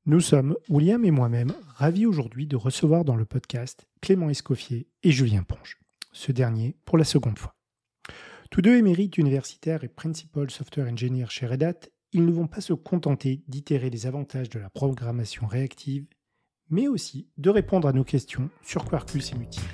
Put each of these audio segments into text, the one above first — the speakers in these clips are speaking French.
Nous sommes, William et moi-même, ravis aujourd'hui de recevoir dans le podcast Clément Escoffier et Julien Ponge, ce dernier pour la seconde fois. Tous deux émérites universitaires et Principal Software Engineer chez Red Hat, ils ne vont pas se contenter d'itérer les avantages de la programmation réactive, mais aussi de répondre à nos questions sur Quarkus et Mutiny.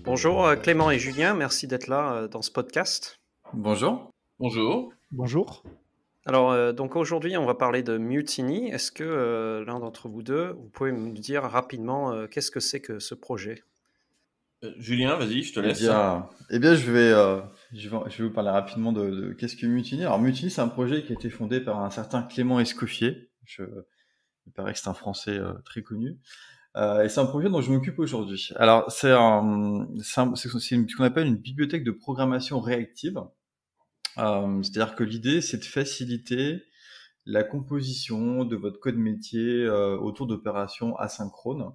Bonjour Clément et Julien, merci d'être là dans ce podcast. Bonjour. Bonjour. Bonjour. Alors, donc aujourd'hui, on va parler de Mutiny. Est-ce que l'un d'entre vous deux, vous pouvez me dire rapidement qu'est-ce que c'est que ce projet ? Julien, vas-y, je te laisse. Eh bien, je vais vous parler rapidement de qu'est-ce que Mutiny. Alors, Mutiny, c'est un projet qui a été fondé par un certain Clément Escoffier. Il paraît que c'est un Français très connu. Et c'est un projet dont je m'occupe aujourd'hui. Alors, c'est ce qu'on appelle une bibliothèque de programmation réactive. C'est-à-dire que l'idée, c'est de faciliter la composition de votre code métier autour d'opérations asynchrones.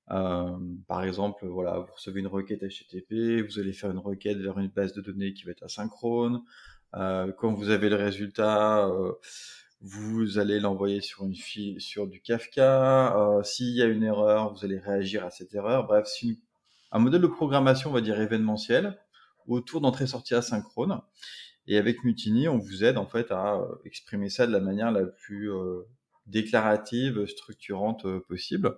Par exemple, voilà, vous recevez une requête HTTP, vous allez faire une requête vers une base de données qui va être asynchrone. Quand vous avez le résultat, vous allez l'envoyer sur une file, sur du Kafka. S'il y a une erreur, vous allez réagir à cette erreur. Bref, c'est un modèle de programmation, on va dire événementiel, autour d'entrée-sortie asynchrone. Et avec Mutiny, on vous aide en fait à exprimer ça de la manière la plus déclarative, structurante possible.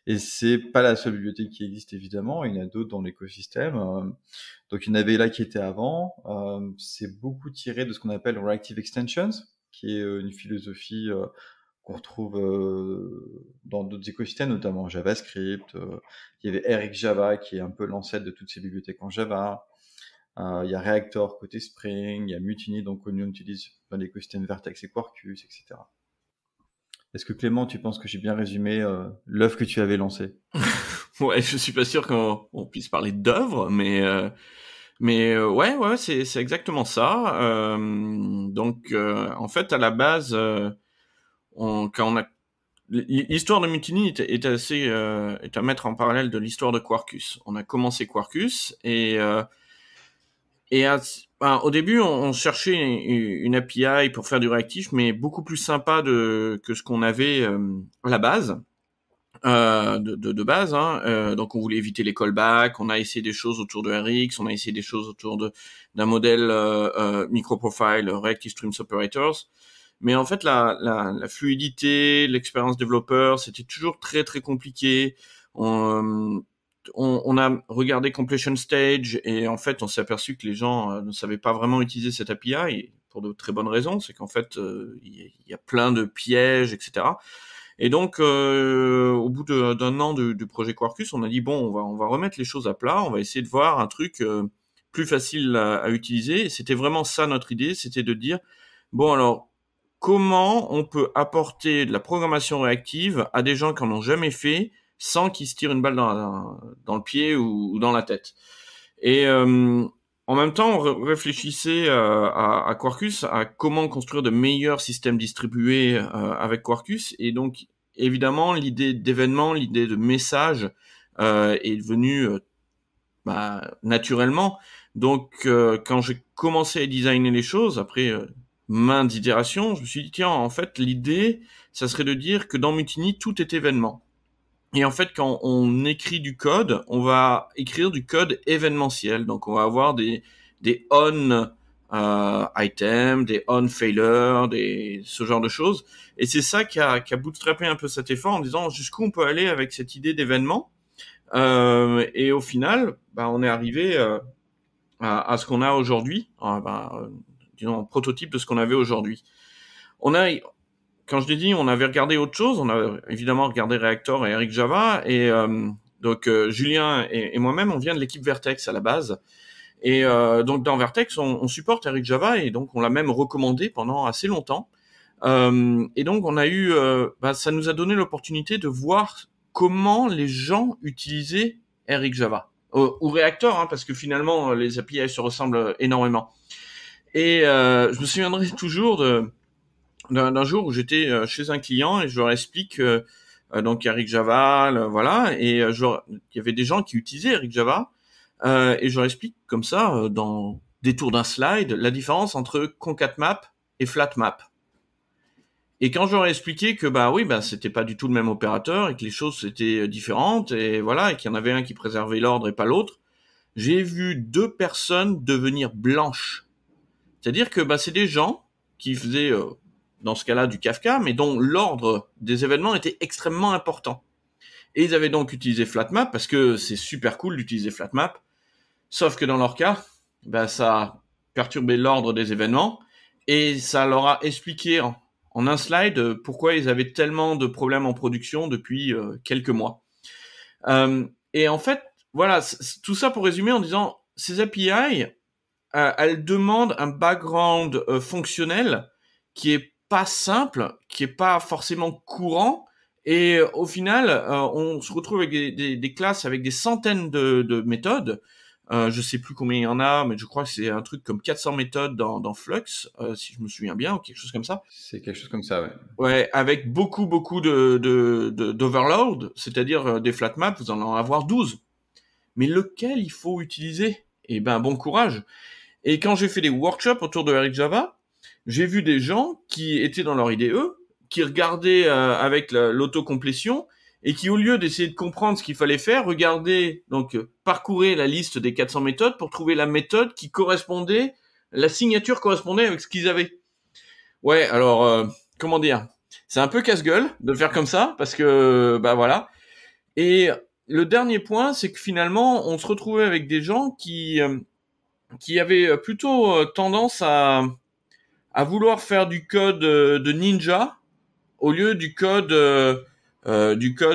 Et c'est pas la seule bibliothèque qui existe évidemment, il y en a d'autres dans l'écosystème. Donc il y en avait là qui était avant. C'est beaucoup tiré de ce qu'on appelle Reactive Extensions, qui est une philosophie qu'on retrouve dans d'autres écosystèmes, notamment JavaScript. Il y avait Eric Java, qui est un peu l'ancêtre de toutes ces bibliothèques en Java. Il y a Reactor côté Spring, il y a Mutiny, donc on utilise dans l'écosystème Vertex et Quarkus, etc. Est-ce que Clément, tu penses que j'ai bien résumé l'œuvre que tu avais lancée ? Ouais, je suis pas sûr qu'on puisse parler d'œuvre, mais ouais, c'est exactement ça. Donc, en fait, à la base, l'histoire de Mutiny est à mettre en parallèle de l'histoire de Quarkus. On a commencé Quarkus au début, on cherchait une API pour faire du réactif, mais beaucoup plus sympa que ce qu'on avait à la base, de base. Donc, on voulait éviter les callbacks. On a essayé des choses autour de RX. On a essayé des choses autour d'un modèle microprofile Reactive Stream Separators. Mais en fait, la fluidité, l'expérience développeur, c'était toujours très très compliqué. On a regardé Completion Stage et en fait, on s'est aperçu que les gens ne savaient pas vraiment utiliser cette API et pour de très bonnes raisons. C'est qu'en fait, il y a plein de pièges, etc. Et donc, au bout d'un an du projet Quarkus, on a dit bon, on va remettre les choses à plat. On va essayer de voir un truc plus facile à utiliser. Et c'était vraiment ça notre idée, c'était de dire bon alors comment on peut apporter de la programmation réactive à des gens qui en ont jamais fait sans qu'ils se tirent une balle dans le pied ou dans la tête. Et en même temps, on réfléchissait à Quarkus, à comment construire de meilleurs systèmes distribués avec Quarkus. Et donc, évidemment, l'idée d'événement, l'idée de message est venue naturellement. Donc, quand j'ai commencé à designer les choses, après maintes itérations, je me suis dit, tiens, en fait, l'idée, ça serait de dire que dans Mutiny, tout est événement. Et en fait, quand on écrit du code, on va écrire du code événementiel. Donc, on va avoir des on items, des on failure, ce genre de choses. Et c'est ça qui a bootstrappé un peu cet effort en disant jusqu'où on peut aller avec cette idée d'événement. Et au final, on est arrivé à ce qu'on a aujourd'hui, disons un prototype de ce qu'on avait aujourd'hui. Quand je l'ai dit, on avait regardé autre chose. On a évidemment regardé Reactor et Eric Java. Et donc, Julien et moi-même, on vient de l'équipe Vertex à la base. Et donc dans Vertex, on supporte Eric Java et donc on l'a même recommandé pendant assez longtemps. Et donc on a eu, ça nous a donné l'opportunité de voir comment les gens utilisaient Eric Java ou Reactor, parce que finalement les API se ressemblent énormément. Et je me souviendrai toujours d'un jour où j'étais chez un client et je leur explique donc Eric Java, voilà, et il y avait des gens qui utilisaient Eric Java. Et je leur explique comme ça, dans des tours d'un slide, la différence entre concat-map et flat-map. Et quand je leur ai expliqué que c'était pas du tout le même opérateur et que les choses étaient différentes et voilà, et qu'il y en avait un qui préservait l'ordre et pas l'autre, j'ai vu 2 personnes devenir blanches. C'est-à-dire que c'est des gens qui faisaient dans ce cas-là du Kafka, mais dont l'ordre des événements était extrêmement important. Et ils avaient donc utilisé flat-map parce que c'est super cool d'utiliser flat-map. Sauf que dans leur cas, ça a perturbé l'ordre des événements et ça leur a expliqué en un slide pourquoi ils avaient tellement de problèmes en production depuis quelques mois. Et en fait, voilà, tout ça pour résumer en disant, ces API, elles demandent un background fonctionnel qui est pas simple, qui est pas forcément courant. Et au final, on se retrouve avec des classes avec des centaines de méthodes. Je sais plus combien il y en a, mais je crois que c'est un truc comme 400 méthodes dans Flux, si je me souviens bien, ou quelque chose comme ça. C'est quelque chose comme ça, ouais. Ouais, avec beaucoup d'overload, c'est-à-dire des flat maps, vous en avoir 12. Mais lequel il faut utiliser? Eh ben, bon courage. Et quand j'ai fait des workshops autour de Eric Java, j'ai vu des gens qui étaient dans leur IDE, qui regardaient avec l'autocomplétion, et qui, au lieu d'essayer de comprendre ce qu'il fallait faire, regardaient, donc, parcouraient la liste des 400 méthodes pour trouver la méthode qui correspondait, la signature correspondait avec ce qu'ils avaient. Ouais, alors, comment dire? C'est un peu casse-gueule de le faire comme ça, parce que, voilà. Et le dernier point, c'est que finalement, on se retrouvait avec des gens qui avaient plutôt tendance à vouloir faire du code de ninja au lieu du code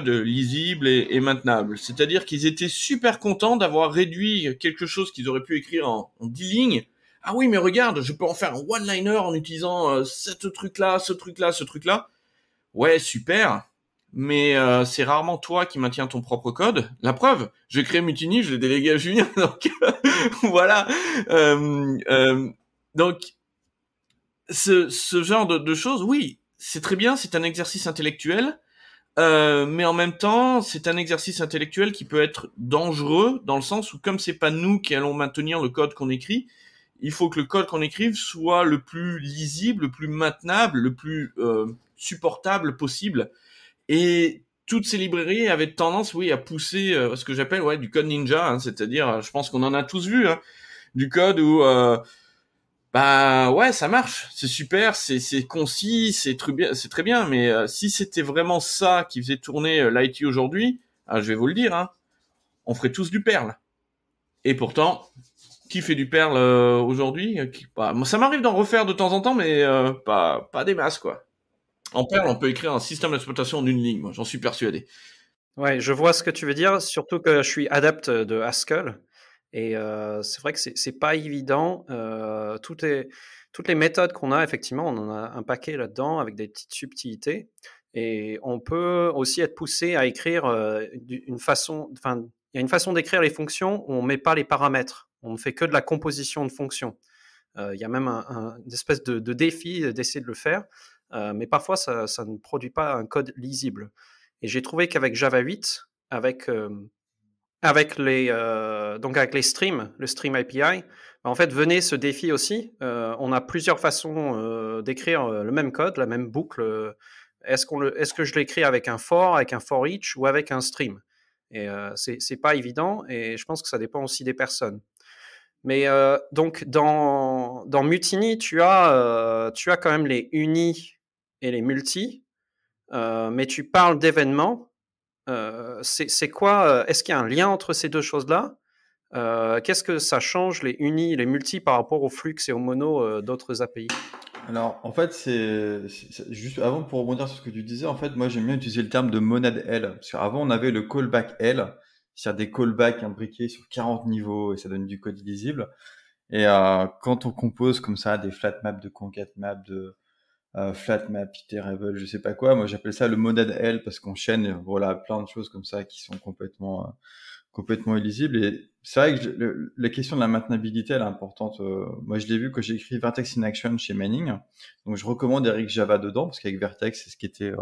lisible et maintenable. C'est-à-dire qu'ils étaient super contents d'avoir réduit quelque chose qu'ils auraient pu écrire en 10 lignes. Ah oui, mais regarde, je peux en faire un one-liner en utilisant ce truc-là. Ouais, super. Mais c'est rarement toi qui maintiens ton propre code. La preuve, j'ai créé Mutiny, je l'ai délégué à Julien. Donc voilà. Donc ce genre de choses, oui, c'est très bien, c'est un exercice intellectuel, mais en même temps, c'est un exercice intellectuel qui peut être dangereux dans le sens où comme c'est pas nous qui allons maintenir le code qu'on écrit, il faut que le code qu'on écrive soit le plus lisible, le plus maintenable, le plus supportable possible. Et toutes ces librairies avaient tendance, oui, à pousser ce que j'appelle du code ninja, c'est-à-dire, je pense qu'on en a tous vu, du code où ça marche, c'est super, c'est concis, c'est très bien, mais si c'était vraiment ça qui faisait tourner l'IT aujourd'hui, je vais vous le dire, on ferait tous du Perl. Et pourtant, qui fait du Perl aujourd'hui? Moi, ça m'arrive d'en refaire de temps en temps, mais pas des masses, quoi. En Perl, on peut écrire un système d'exploitation en 1 ligne, moi, j'en suis persuadé. Ouais, je vois ce que tu veux dire, surtout que je suis adepte de Haskell. Et c'est vrai que c'est pas évident. Toutes les méthodes qu'on a, effectivement, on en a un paquet là-dedans avec des petites subtilités. Et on peut aussi être poussé à écrire une façon. Enfin, il y a une façon d'écrire les fonctions où on met pas les paramètres. On ne fait que de la composition de fonctions. Il y a même une espèce de défi d'essayer de le faire. Mais parfois, ça ne produit pas un code lisible. Et j'ai trouvé qu'avec Java 8, avec les streams, le stream API, en fait, venait ce défi aussi. On a plusieurs façons d'écrire le même code, la même boucle. Est-ce que je l'écris avec un for each ou avec un stream? Et c'est pas évident, et je pense que ça dépend aussi des personnes. Mais donc dans Mutiny, tu as quand même les unis et les multi, mais tu parles d'événements. C'est quoi? Est-ce qu'il y a un lien entre ces deux choses-là? Qu'est-ce que ça change, les unis et les multi, par rapport au Flux et au mono d'autres API? Alors, en fait, c'est juste avant pour rebondir sur ce que tu disais. En fait, moi, j'aime bien utiliser le terme de monade L, parce qu'avant, on avait le callback L, c'est des callbacks imbriqués sur 40 niveaux et ça donne du code illisible. Et quand on compose comme ça des flat maps de concat map, de flat map, iterable, je sais pas quoi, moi j'appelle ça le modèle L parce qu'on chaîne voilà plein de choses comme ça qui sont complètement illisibles. Et c'est vrai que la question de la maintenabilité elle est importante. Moi je l'ai vu quand j'ai écrit Vertex in Action chez Manning, donc je recommande Eric Java dedans parce qu'avec Vertex c'est ce qui était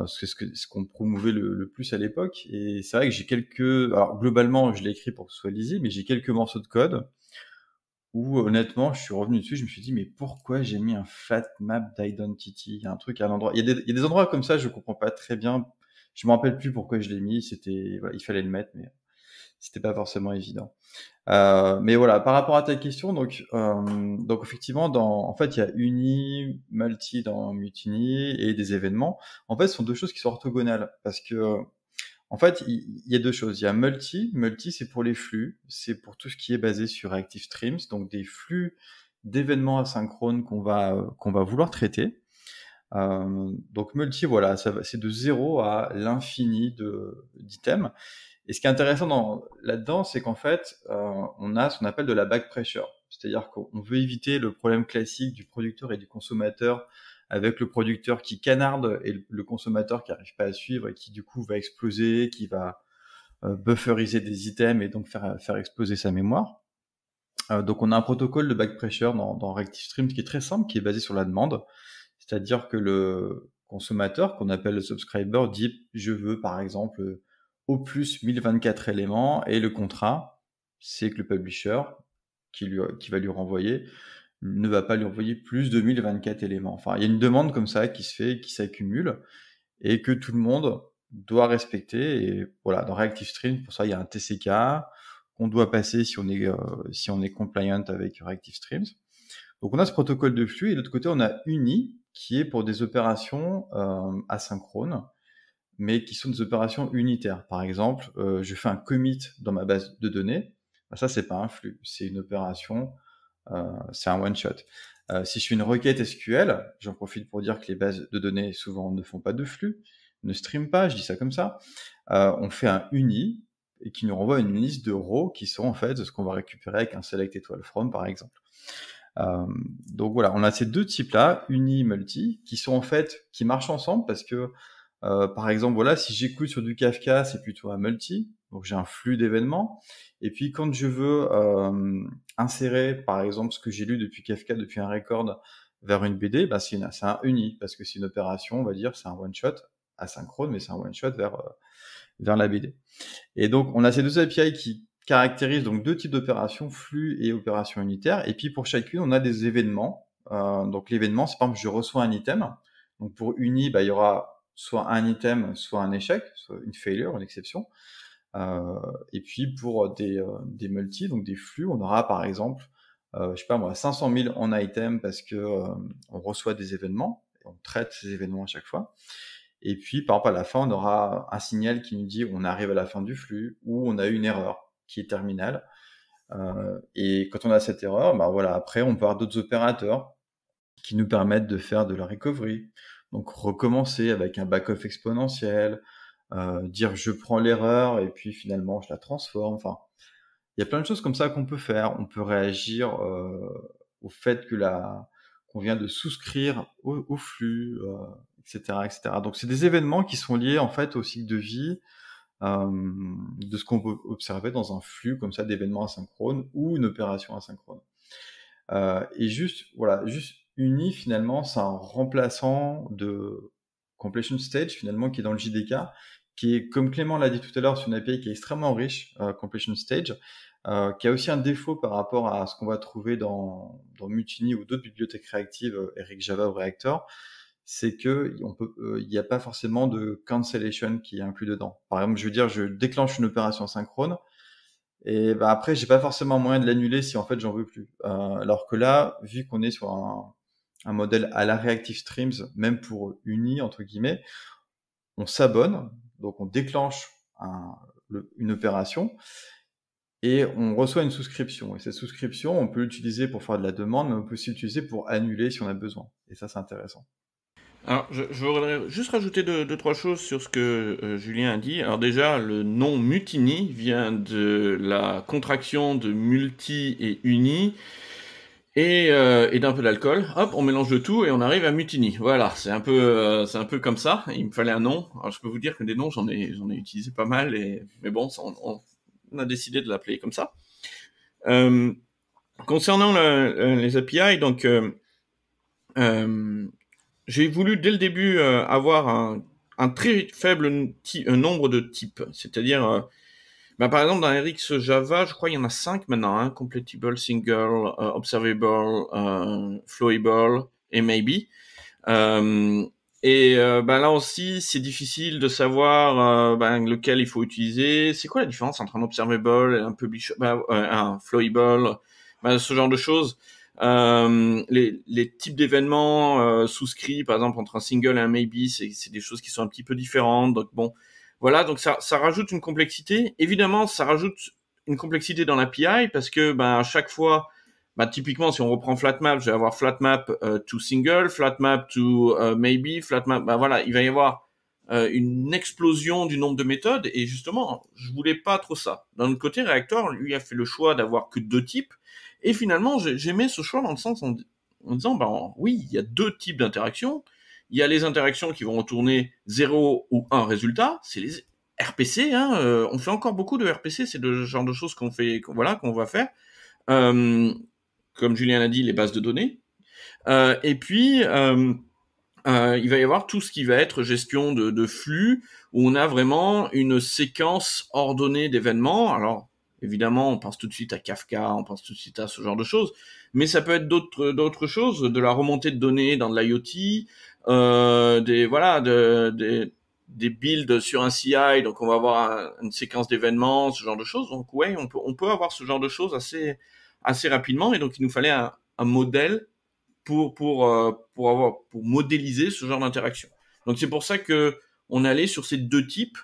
ce qu'on promouvait le plus à l'époque. Et c'est vrai que alors globalement je l'ai écrit pour que ce soit lisible, mais j'ai quelques morceaux de code où honnêtement je suis revenu dessus, je me suis dit mais pourquoi j'ai mis un flat map d'identity, il y a un truc à l'endroit, il y a des endroits comme ça je comprends pas très bien, je me rappelle plus pourquoi je l'ai mis, c'était voilà, il fallait le mettre mais c'était pas forcément évident. Mais voilà, par rapport à ta question, donc effectivement en fait il y a uni, multi dans Mutiny et des événements. En fait ce sont deux choses qui sont orthogonales parce que en fait, il y a deux choses. Il y a multi. Multi, c'est pour les flux. C'est pour tout ce qui est basé sur Reactive Streams, donc des flux d'événements asynchrones qu'on va vouloir traiter. Donc multi, voilà, c'est de 0 à l'infini d'items. Et ce qui est intéressant là-dedans, c'est qu'en fait, on a ce qu'on appelle de la back pressure. C'est-à-dire qu'on veut éviter le problème classique du producteur et du consommateur avec le producteur qui canarde et le consommateur qui n'arrive pas à suivre et qui du coup va exploser, qui va bufferiser des items et donc faire exploser sa mémoire. Donc on a un protocole de back pressure dans Reactive Streams qui est très simple, qui est basé sur la demande. C'est-à-dire que le consommateur, qu'on appelle le subscriber, dit je veux par exemple au plus 1024 éléments, et le contrat, c'est que le publisher qui va lui renvoyer ne va pas lui envoyer plus de 1024 éléments. Enfin, il y a une demande comme ça qui se fait, qui s'accumule, et que tout le monde doit respecter. Et voilà, dans Reactive Streams, pour ça, il y a un TCK qu'on doit passer si on est compliant avec Reactive Streams. Donc, on a ce protocole de flux, et de l'autre côté, on a Uni, qui est pour des opérations asynchrones, mais qui sont des opérations unitaires. Par exemple, je fais un commit dans ma base de données. Ça, c'est pas un flux, c'est une opération. C'est un one-shot. Si je fais une requête SQL, j'en profite pour dire que les bases de données souvent ne font pas de flux, ne streament pas, je dis ça comme ça. On fait un uni et qui nous renvoie une liste de rows qui sont en fait ce qu'on va récupérer avec un select étoile from par exemple. Donc voilà, on a ces deux types-là, uni, multi, qui marchent ensemble parce que par exemple, voilà, si j'écoute sur du Kafka, c'est plutôt un multi, donc j'ai un flux d'événements. Et puis quand je veux insérer, par exemple, ce que j'ai lu depuis Kafka, depuis un record, vers une BD, bah c'est un uni, parce que c'est une opération, on va dire, c'est un one-shot asynchrone, mais c'est un one-shot vers la BD. Et donc, on a ces deux API qui caractérisent donc deux types d'opérations, flux et opérations unitaires. Et puis pour chacune, on a des événements. Donc l'événement, c'est par exemple, je reçois un item. Donc pour uni, bah, il y aura soit un item, soit un échec, soit une failure, une exception. Et puis pour des multi, donc des flux, on aura par exemple, je sais pas moi, 500 000 en item parce que on reçoit des événements, et on traite ces événements à chaque fois. Et puis par exemple à la fin, on aura un signal qui nous dit on arrive à la fin du flux ou on a eu une erreur qui est terminale. Et quand on a cette erreur, bah voilà, après on peut avoir d'autres opérateurs qui nous permettent de faire de la recovery. Donc recommencer avec un back-off exponentiel, dire je prends l'erreur et puis finalement je la transforme. Enfin, il y a plein de choses comme ça qu'on peut faire. On peut réagir au fait qu'on vient de souscrire au flux, etc., etc. Donc c'est des événements qui sont liés en fait au cycle de vie de ce qu'on peut observer dans un flux comme ça d'événements asynchrones ou une opération asynchrone. Et juste uni finalement c'est un remplaçant de completion stage finalement qui est dans le JDK, qui est, comme Clément l'a dit tout à l'heure, c'est une API qui est extrêmement riche, completion stage, qui a aussi un défaut par rapport à ce qu'on va trouver dans Mutiny ou d'autres bibliothèques réactives, Eric Java ou Reactor, c'est que il n'y a pas forcément de cancellation qui est inclus dedans. Par exemple, je veux dire, je déclenche une opération synchrone, et bah après, j'ai pas forcément moyen de l'annuler si en fait j'en veux plus. Alors que là, vu qu'on est sur un modèle à la Reactive Streams, même pour uni entre guillemets, on s'abonne, donc on déclenche une opération et on reçoit une souscription. Et cette souscription, on peut l'utiliser pour faire de la demande, mais on peut aussi l'utiliser pour annuler si on a besoin. Et ça, c'est intéressant. Alors, je voudrais juste rajouter deux, trois choses sur ce que Julien a dit. Alors déjà, le nom Mutiny vient de la contraction de multi et uni et d'un peu d'alcool. Hop, on mélange le tout et on arrive à Mutiny. Voilà, c'est un peu comme ça. Il me fallait un nom. Alors, je peux vous dire que des noms, j'en ai utilisé pas mal, mais bon, on a décidé de l'appeler comme ça. Concernant les API, donc j'ai voulu dès le début avoir un très faible nombre de types. C'est-à-dire, par exemple, dans RX Java, je crois qu'il y en a 5 maintenant, hein, completable, single, observable, flowable et maybe. Là aussi, c'est difficile de savoir lequel il faut utiliser. C'est quoi la différence entre un observable et un publish, un flowable, ce genre de choses. Les types d'événements souscrits, par exemple entre un single et un maybe, c'est des choses qui sont un petit peu différentes. Donc bon, voilà, donc ça rajoute une complexité. Évidemment, ça rajoute une complexité dans l'API parce que à chaque fois, typiquement, si on reprend FlatMap, je vais avoir FlatMap to single, FlatMap to maybe, FlatMap. Voilà, il va y avoir une explosion du nombre de méthodes et justement, je voulais pas trop ça. D'un autre côté, Reactor, lui, a fait le choix d'avoir que 2 types et finalement, j'aimais ce choix dans le sens en disant, oui, il y a 2 types d'interactions. Il y a les interactions qui vont retourner 0 ou 1 résultat, c'est les RPC. Hein, on fait encore beaucoup de RPC, c'est le genre de choses qu'on va faire. Comme Julien l'a dit, les bases de données. Et puis, il va y avoir tout ce qui va être gestion de flux, où on a vraiment une séquence ordonnée d'événements. Alors, évidemment, on pense tout de suite à Kafka, on pense tout de suite à ce genre de choses, mais ça peut être d'autres choses, de la remontée de données dans de l'IoT, des builds sur un CI, donc on va avoir une séquence d'événements, ce genre de choses. Donc ouais, on peut avoir ce genre de choses assez rapidement, et donc il nous fallait un modèle pour modéliser ce genre d'interaction. Donc c'est pour ça que on allait sur ces 2 types.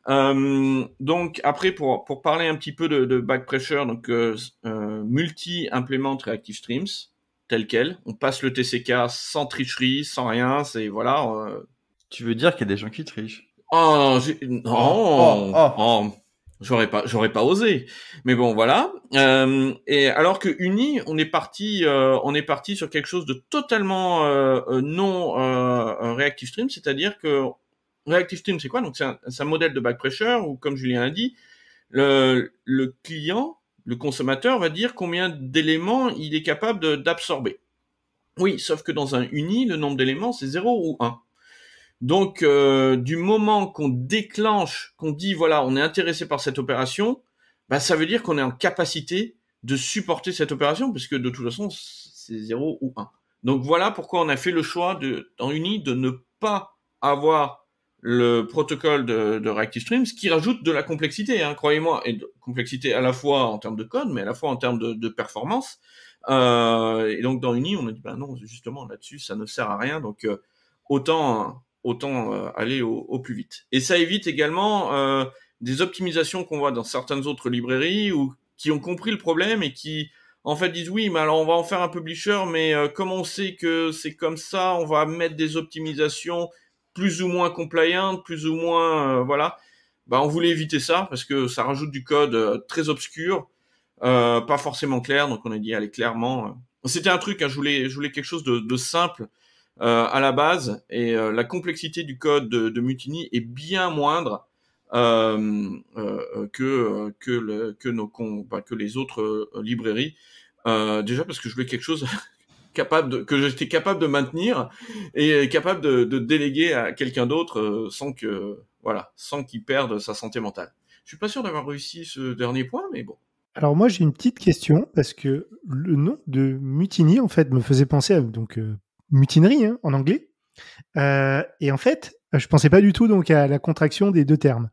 Donc après pour parler un petit peu de back pressure, donc multi implement reactive streams tel quel, on passe le TCK sans tricherie, sans rien, c'est voilà. Tu veux dire qu'il y a des gens qui trichent? Oh, j'aurais pas osé. Mais bon, voilà. Et alors que Uni, on est parti sur quelque chose de totalement non reactive stream, c'est-à-dire que reactive stream, c'est quoi? Donc c'est un modèle de back pressure où, comme Julien a dit, le client, le consommateur va dire combien d'éléments il est capable d'absorber. Oui, sauf que dans un Uni, le nombre d'éléments, c'est 0 ou 1. Donc, du moment qu'on déclenche, qu'on dit, voilà, on est intéressé par cette opération, ça veut dire qu'on est en capacité de supporter cette opération, puisque de toute façon, c'est 0 ou 1. Donc, voilà pourquoi on a fait le choix dans Uni de ne pas avoir le protocole de Reactive Streams, qui rajoute de la complexité, hein, croyez-moi, et de complexité à la fois en termes de code, mais à la fois en termes de performance. Et donc, dans Uni, on a dit, non, justement, là-dessus, ça ne sert à rien, donc autant aller au plus vite. Et ça évite également des optimisations qu'on voit dans certaines autres librairies ou qui ont compris le problème et qui en fait disent oui, mais alors on va en faire un publisher, mais comme on sait que c'est comme ça, on va mettre des optimisations plus ou moins compliant, plus ou moins voilà. On voulait éviter ça parce que ça rajoute du code très obscur, pas forcément clair. Donc on a dit allez clairement. C'était un truc, hein, je voulais quelque chose de simple. À la base, et la complexité du code de Mutiny est bien moindre que les autres librairies. Déjà parce que je voulais quelque chose que j'étais capable de maintenir et capable de déléguer à quelqu'un d'autre sans qu'il perde sa santé mentale. Je suis pas sûr d'avoir réussi ce dernier point, mais bon. Alors moi j'ai une petite question parce que le nom de Mutiny en fait me faisait penser à mutinerie hein, en anglais. Et en fait, je pensais pas du tout donc à la contraction des 2 termes.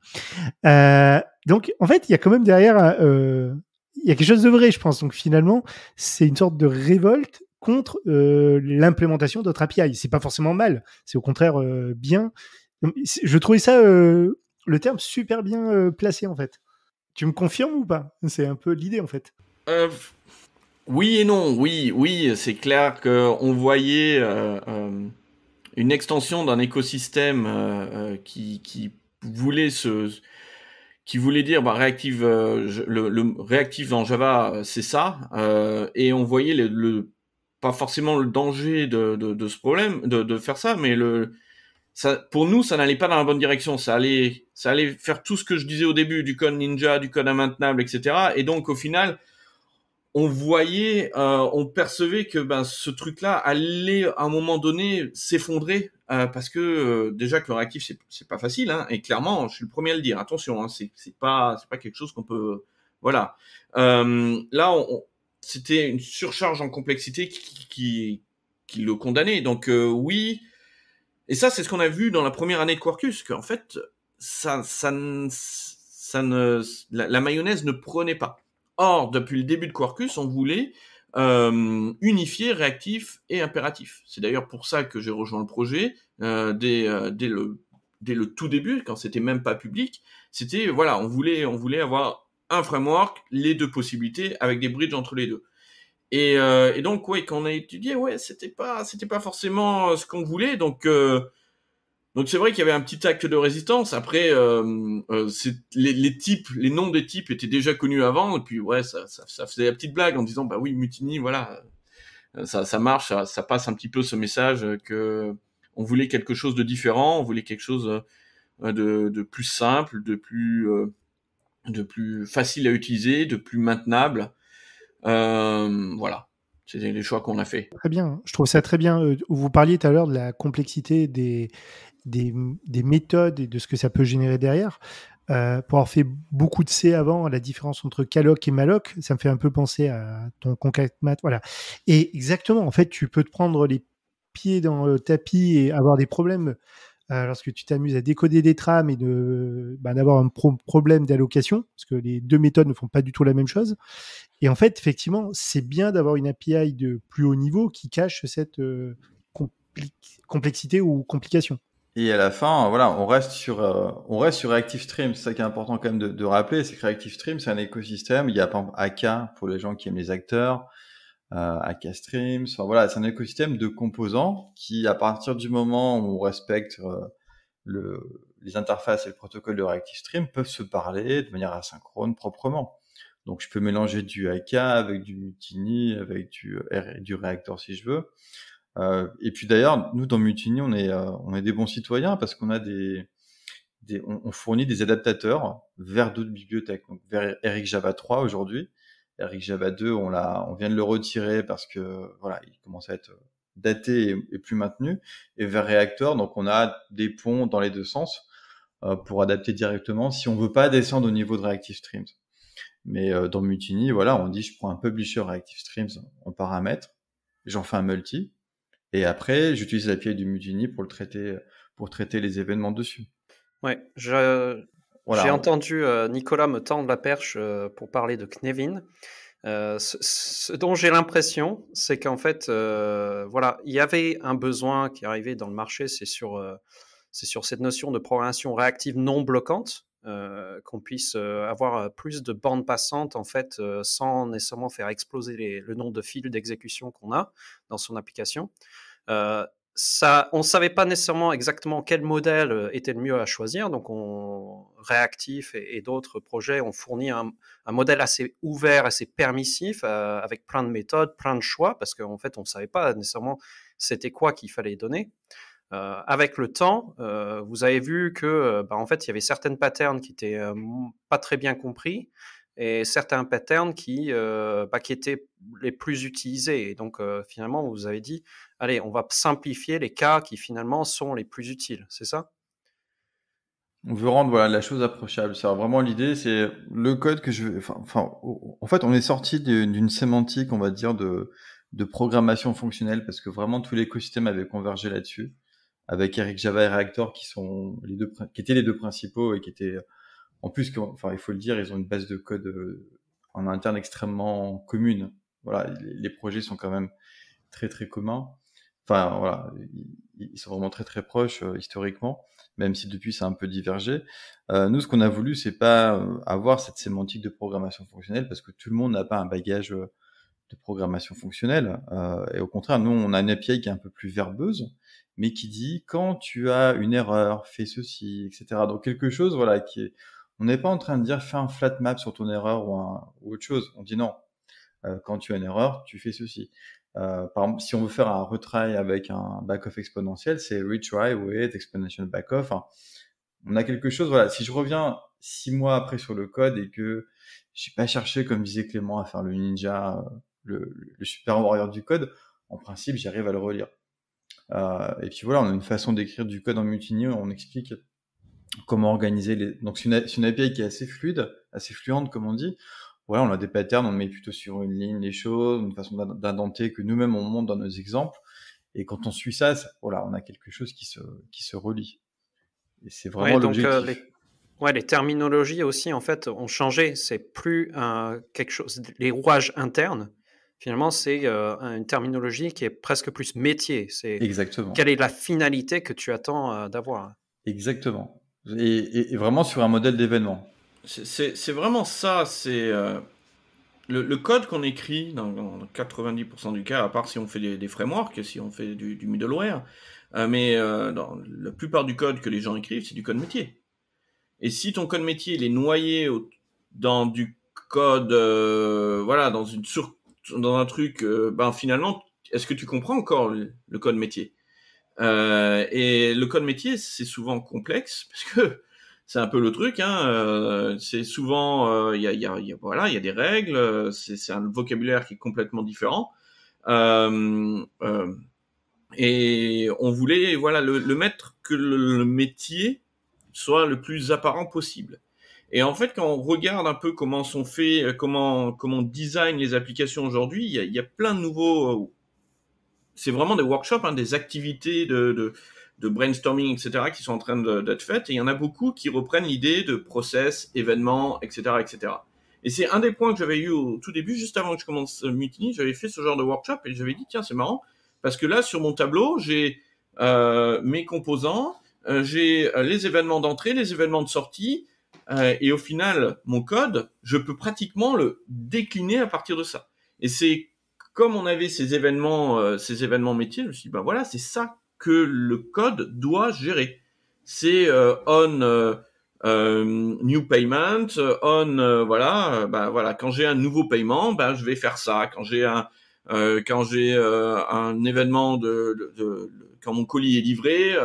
Donc en fait, il y a quand même derrière, il y a quelque chose de vrai, je pense. Donc finalement, c'est une sorte de révolte contre l'implémentation d'autres API. C'est pas forcément mal, c'est au contraire bien. Je trouvais ça le terme super bien placé en fait. Tu me confirmes ou pas? C'est un peu l'idée en fait. Oui et non. Oui, c'est clair qu'on voyait une extension d'un écosystème qui voulait qui voulait dire Reactive, le Reactive dans Java, c'est ça, et on voyait pas forcément le danger de ce problème, de faire ça, mais ça, pour nous, ça n'allait pas dans la bonne direction. Ça allait faire tout ce que je disais au début, du code ninja, du code immaintenable, etc. Et donc, au final, on percevait que ce truc-là allait à un moment donné s'effondrer parce que déjà que le réactif c'est pas facile, hein, et clairement, je suis le premier à le dire. Attention, hein, c'est pas quelque chose qu'on peut, voilà. Là, c'était une surcharge en complexité qui le condamnait. Donc oui. Et ça, c'est ce qu'on a vu dans la première année de Quarkus, qu'en fait, la mayonnaise ne prenait pas. Or, depuis le début de Quarkus, on voulait unifier réactif et impératif. C'est d'ailleurs pour ça que j'ai rejoint le projet dès le tout début, quand c'était même pas public. C'était voilà, on voulait avoir un framework, les deux possibilités, avec des bridges entre les deux. Et donc ouais, quand on a étudié, ouais, c'était pas forcément ce qu'on voulait. Donc c'est vrai qu'il y avait un petit acte de résistance. Après, les noms des types étaient déjà connus avant, et puis ouais, ça faisait la petite blague en disant bah oui, Mutiny, voilà, ça marche, ça passe un petit peu ce message que on voulait quelque chose de différent, on voulait quelque chose de plus simple, de plus facile à utiliser, de plus maintenable. Voilà, c'est les choix qu'on a fait. Très bien, je trouve ça très bien. Vous parliez tout à l'heure de la complexité des méthodes et de ce que ça peut générer derrière. Pour avoir fait beaucoup de C avant, la différence entre calloc et malloc, ça me fait un peu penser à ton concat-mat. Voilà. Et exactement, en fait, tu peux te prendre les pieds dans le tapis et avoir des problèmes lorsque tu t'amuses à décoder des trames et d'avoir un problème d'allocation, parce que les deux méthodes ne font pas du tout la même chose. Et en fait, effectivement, c'est bien d'avoir une API de plus haut niveau qui cache cette complexité ou complication. Et à la fin, voilà, on reste sur Reactive Stream. C'est ça qui est important quand même de rappeler, c'est que Reactive Stream, c'est un écosystème. Il y a par exemple AK pour les gens qui aiment les acteurs, AK Streams. Enfin voilà, c'est un écosystème de composants qui, à partir du moment où on respecte les interfaces et le protocole de Reactive Stream, peuvent se parler de manière asynchrone proprement. Donc je peux mélanger du AK avec du Mutiny, avec du Reactor si je veux. Et puis d'ailleurs, nous dans Mutiny, on est des bons citoyens parce qu'on a on fournit des adaptateurs vers d'autres bibliothèques. Donc vers Eric Java 3 aujourd'hui, Eric Java 2, on vient de le retirer parce que voilà, il commence à être daté et plus maintenu. Et vers Reactor, donc on a des ponts dans les deux sens pour adapter directement si on veut pas descendre au niveau de Reactive Streams. Mais dans Mutiny, voilà, on dit je prends un publisher Reactive Streams en paramètre, j'en fais un multi. Et après, j'utilise l'API du Mutiny pour traiter les événements dessus. Ouais, j'ai entendu Nicolas me tendre la perche pour parler de Knevin. Ce dont j'ai l'impression, c'est qu'en fait, voilà, il y avait un besoin qui arrivait dans le marché, c'est sur cette notion de programmation réactive non bloquante, qu'on puisse avoir plus de bandes passantes en fait, sans nécessairement faire exploser le nombre de fils d'exécution qu'on a dans son application. On ne savait pas nécessairement exactement quel modèle était le mieux à choisir, donc Reactif et d'autres projets ont fourni un modèle assez ouvert, assez permissif, avec plein de méthodes, plein de choix, parce qu'en fait, on ne savait pas nécessairement c'était quoi qu'il fallait donner. Avec le temps, vous avez vu que, en fait, il y avait certaines patterns qui étaient pas très bien compris et certains patterns qui étaient les plus utilisés. Et donc, finalement, vous avez dit, allez, on va simplifier les cas qui finalement sont les plus utiles. C'est ça? On veut rendre la chose approchable. C'est vraiment l'idée, c'est le code que je veux. En fait, on est sorti d'une sémantique, on va dire, de programmation fonctionnelle parce que vraiment tout l'écosystème avait convergé là-dessus. Avec Eric Java et Reactor qui étaient les deux principaux et qui étaient en plus, il faut le dire, ils ont une base de code en interne extrêmement commune. Voilà, les projets sont quand même très très communs. Enfin voilà, ils sont vraiment très très proches historiquement, même si depuis ça a un peu divergé. Nous, ce qu'on a voulu, c'est pas avoir cette sémantique de programmation fonctionnelle parce que tout le monde n'a pas un bagage de programmation fonctionnelle. Et au contraire, nous, on a une API qui est un peu plus verbeuse, mais qui dit quand tu as une erreur, fais ceci, etc. Donc quelque chose, voilà, on n'est pas en train de dire fais un flat map sur ton erreur ou autre chose. On dit non. Quand tu as une erreur, tu fais ceci. Par exemple, si on veut faire un retry avec un back-off exponentiel, c'est retry with exponential back-off. Enfin, on a quelque chose, voilà. Si je reviens 6 mois après sur le code et que j'ai pas cherché, comme disait Clément, à faire le ninja, le super warrior du code, en principe, j'arrive à le relire. Et puis voilà, on a une façon d'écrire du code en Mutiny où on explique comment organiser donc c'est une API qui est assez fluide, assez fluente, comme on dit. Voilà, on a des patterns, on met plutôt sur une ligne les choses, une façon d'indenter que nous-mêmes on monte dans nos exemples. Et quand on suit ça, voilà, on a quelque chose qui se relie. Et c'est vraiment l'objectif. Les terminologies aussi, en fait, ont changé. C'est plus quelque chose. Les rouages internes, finalement, c'est une terminologie qui est presque plus métier. C'est exactement. Quelle est la finalité que tu attends d'avoir. Exactement. Et vraiment sur un modèle d'événement. C'est vraiment ça. C'est le code qu'on écrit dans 90% du cas, à part si on fait des frameworks, si on fait du middleware, mais dans la plupart du code que les gens écrivent, c'est du code métier. Et si ton code métier il est noyé dans du code, voilà, dans un truc, finalement, est-ce que tu comprends encore le code métier? Et le code métier, c'est souvent complexe parce que c'est un peu le truc, hein. C'est souvent, il y a des règles. C'est un vocabulaire qui est complètement différent. Et on voulait, voilà, le mettre que le métier soit le plus apparent possible. Et en fait, quand on regarde un peu comment sont faits, comment on design les applications aujourd'hui, il y a plein de nouveaux. C'est vraiment des workshops, hein, des activités de brainstorming, etc., qui sont en train d'être faites. Et il y en a beaucoup qui reprennent l'idée de process, événements, etc., etc. Et c'est un des points que j'avais eu au tout début, juste avant que je commence Mutiny. J'avais fait ce genre de workshop et j'avais dit, tiens, c'est marrant, parce que là, sur mon tableau, j'ai mes composants, j'ai les événements d'entrée, les événements de sortie, et au final, mon code, je peux pratiquement le décliner à partir de ça. Et c'est comme on avait ces événements métiers, je me suis dit, voilà, c'est ça que le code doit gérer. C'est on new payment, on voilà, quand j'ai un nouveau paiement, je vais faire ça. Quand j'ai un événement quand mon colis est livré,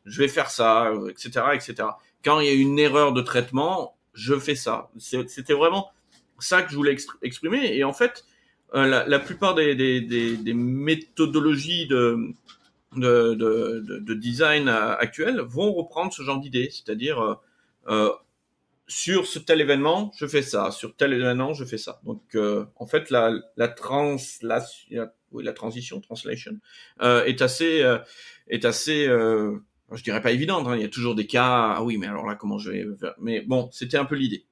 je vais faire ça, etc., etc. Quand il y a une erreur de traitement, je fais ça. C'était vraiment ça que je voulais exprimer. Et en fait, la plupart des méthodologies de design actuelles vont reprendre ce genre d'idée, c'est-à-dire sur ce tel événement, je fais ça, sur tel événement, je fais ça. Donc en fait, la translation est assez je dirais pas évidente, hein. Il y a toujours des cas, ah oui, mais alors là, comment je vais faire? Mais bon, c'était un peu l'idée.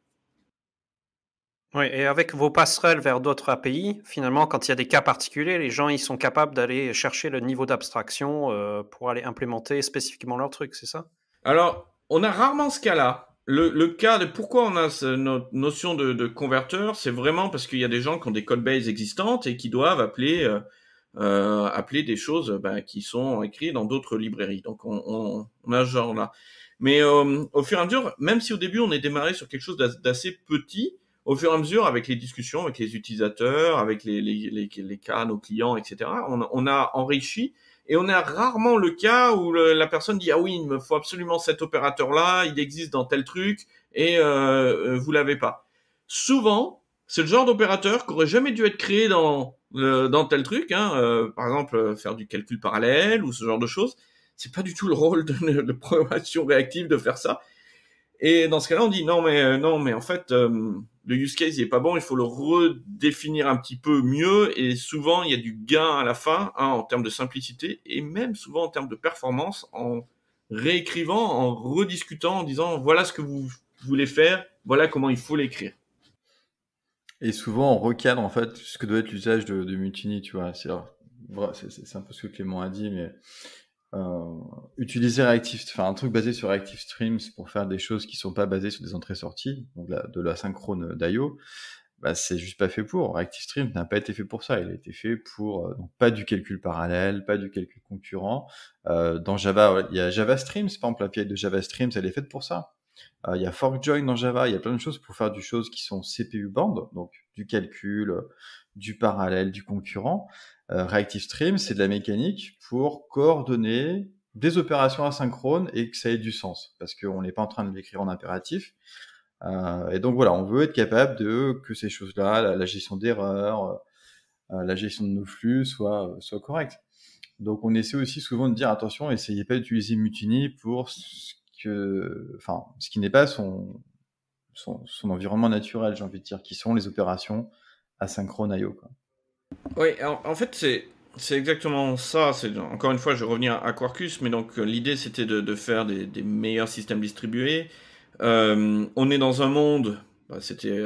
Oui, et avec vos passerelles vers d'autres API, finalement, quand il y a des cas particuliers, les gens ils sont capables d'aller chercher le niveau d'abstraction pour aller implémenter spécifiquement leur truc, c'est ça? Alors, on a rarement ce cas-là. Le cas de pourquoi on a notre notion de converteur, c'est vraiment parce qu'il y a des gens qui ont des codebases existantes et qui doivent appeler des choses qui sont écrites dans d'autres librairies. Donc, on a ce genre-là. Mais au fur et à mesure, même si au début on est démarré sur quelque chose d'assez petit, au fur et à mesure, avec les discussions avec les utilisateurs, avec les cas, nos clients, etc., on a enrichi. Et on a rarement le cas où la personne dit « Ah oui, il me faut absolument cet opérateur-là, il existe dans tel truc, et vous l'avez pas. » Souvent, c'est le genre d'opérateur qui aurait jamais dû être créé dans tel truc, hein, par exemple, faire du calcul parallèle ou ce genre de choses. C'est pas du tout le rôle de programmation réactive de faire ça. Et dans ce cas-là, on dit non, mais en fait, le use case il est pas bon, il faut le redéfinir un petit peu mieux. Et souvent, il y a du gain à la fin, hein, en termes de simplicité et même souvent en termes de performance, en réécrivant, en rediscutant, en disant voilà ce que vous voulez faire, voilà comment il faut l'écrire. Et souvent, on recadre en fait ce que doit être l'usage de Mutiny, tu vois. C'est un peu ce que Clément a dit, mais utiliser un truc basé sur Reactive Streams pour faire des choses qui sont pas basées sur des entrées-sorties, donc de la synchrone d'IO, bah, c'est juste pas fait pour. ReactiveStream n'a pas été fait pour ça. Il a été fait pour donc pas du calcul parallèle, pas du calcul concurrent. Dans Java, il y a JavaStreams, par exemple, l'API de JavaStreams, elle est faite pour ça. Il y a ForkJoin dans Java, il y a plein de choses pour faire des choses qui sont CPU bound, donc du calcul, du parallèle, du concurrent. ReactiveStream, c'est de la mécanique pour coordonner des opérations asynchrones et que ça ait du sens, parce qu'on n'est pas en train de l'écrire en impératif. Et donc voilà, on veut être capable que ces choses-là, la gestion d'erreurs, la gestion de nos flux soit correcte. Donc on essaie aussi souvent de dire attention, essayez pas d'utiliser Mutiny pour ce qui n'est pas son environnement naturel, j'ai envie de dire, qui sont les opérations asynchrones I/O, quoi. Oui, en fait, c'est exactement ça. Encore une fois, je vais revenir à Quarkus, mais donc l'idée, c'était de faire des meilleurs systèmes distribués. On est dans un monde, c'était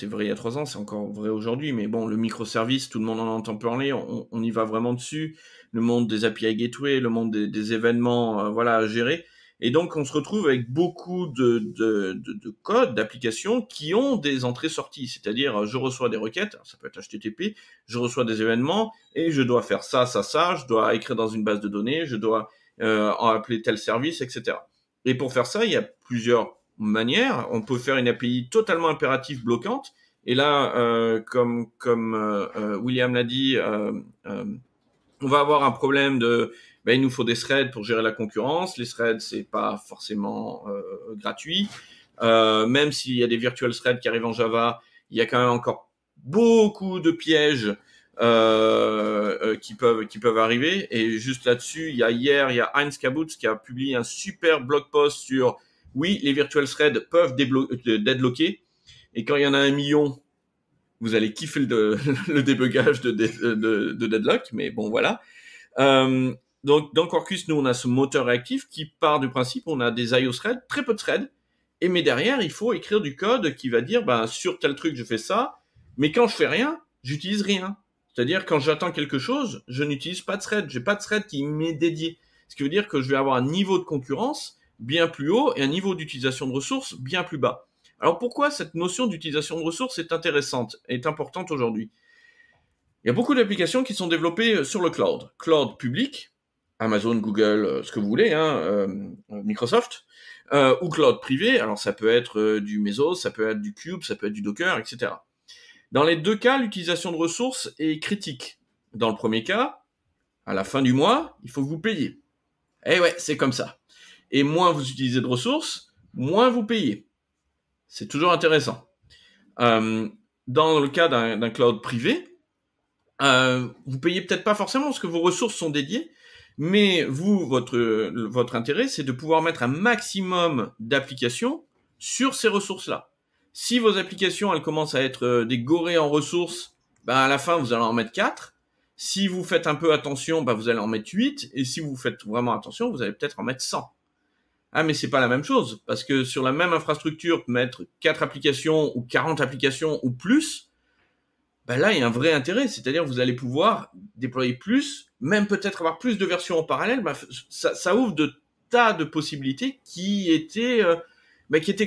vrai il y a 3 ans, c'est encore vrai aujourd'hui, mais bon, le microservice, tout le monde en entend parler, on y va vraiment dessus. Le monde des API Gateway, le monde des événements, voilà, à gérer. Et donc, on se retrouve avec beaucoup de codes, d'applications qui ont des entrées-sorties. C'est-à-dire, je reçois des requêtes, ça peut être HTTP, je reçois des événements, et je dois faire ça, je dois écrire dans une base de données, je dois appeler tel service, etc. Et pour faire ça, il y a plusieurs manière. On peut faire une API totalement impérative bloquante. Et là, comme William l'a dit, on va avoir un problème il nous faut des threads pour gérer la concurrence. Les threads, c'est pas forcément gratuit. Même s'il y a des virtual threads qui arrivent en Java, il y a quand même encore beaucoup de pièges qui peuvent arriver. Et juste là-dessus, il y a Heinz Kabutz qui a publié un super blog post sur oui, les virtual threads peuvent deadlocker, et quand il y en a 1 million, vous allez kiffer le débugage de deadlock, mais bon, voilà. Donc, dans Quarkus, nous, on a ce moteur réactif qui part du principe, on a des IO threads, très peu de threads, mais derrière, il faut écrire du code qui va dire, sur tel truc, je fais ça, mais quand je fais rien, j'utilise rien. C'est-à-dire, quand j'attends quelque chose, je n'utilise pas de thread, j'ai pas de thread qui m'est dédié. Ce qui veut dire que je vais avoir un niveau de concurrence bien plus haut et un niveau d'utilisation de ressources bien plus bas. Alors pourquoi cette notion d'utilisation de ressources est intéressante, est importante aujourd'hui? Il y a beaucoup d'applications qui sont développées sur le cloud public, Amazon, Google, ce que vous voulez, Microsoft, ou cloud privé. Alors ça peut être du Mesos, ça peut être du Cube, ça peut être du Docker, etc. Dans les 2 cas, l'utilisation de ressources est critique. Dans le premier cas, à la fin du mois, il faut que vous payiez. Eh ouais, c'est comme ça. Et moins vous utilisez de ressources, moins vous payez. C'est toujours intéressant. Dans le cas d'un cloud privé, vous payez peut-être pas forcément parce que vos ressources sont dédiées, mais votre intérêt, c'est de pouvoir mettre un maximum d'applications sur ces ressources-là. Si vos applications, elles commencent à être des gorées en ressources, à la fin, vous allez en mettre 4. Si vous faites un peu attention, vous allez en mettre 8. Et si vous faites vraiment attention, vous allez peut-être en mettre 100. Ah, mais c'est pas la même chose, parce que sur la même infrastructure, mettre 4 applications ou 40 applications ou plus, là, il y a un vrai intérêt, c'est-à-dire vous allez pouvoir déployer plus, même peut-être avoir plus de versions en parallèle, ça ouvre de tas de possibilités qui étaient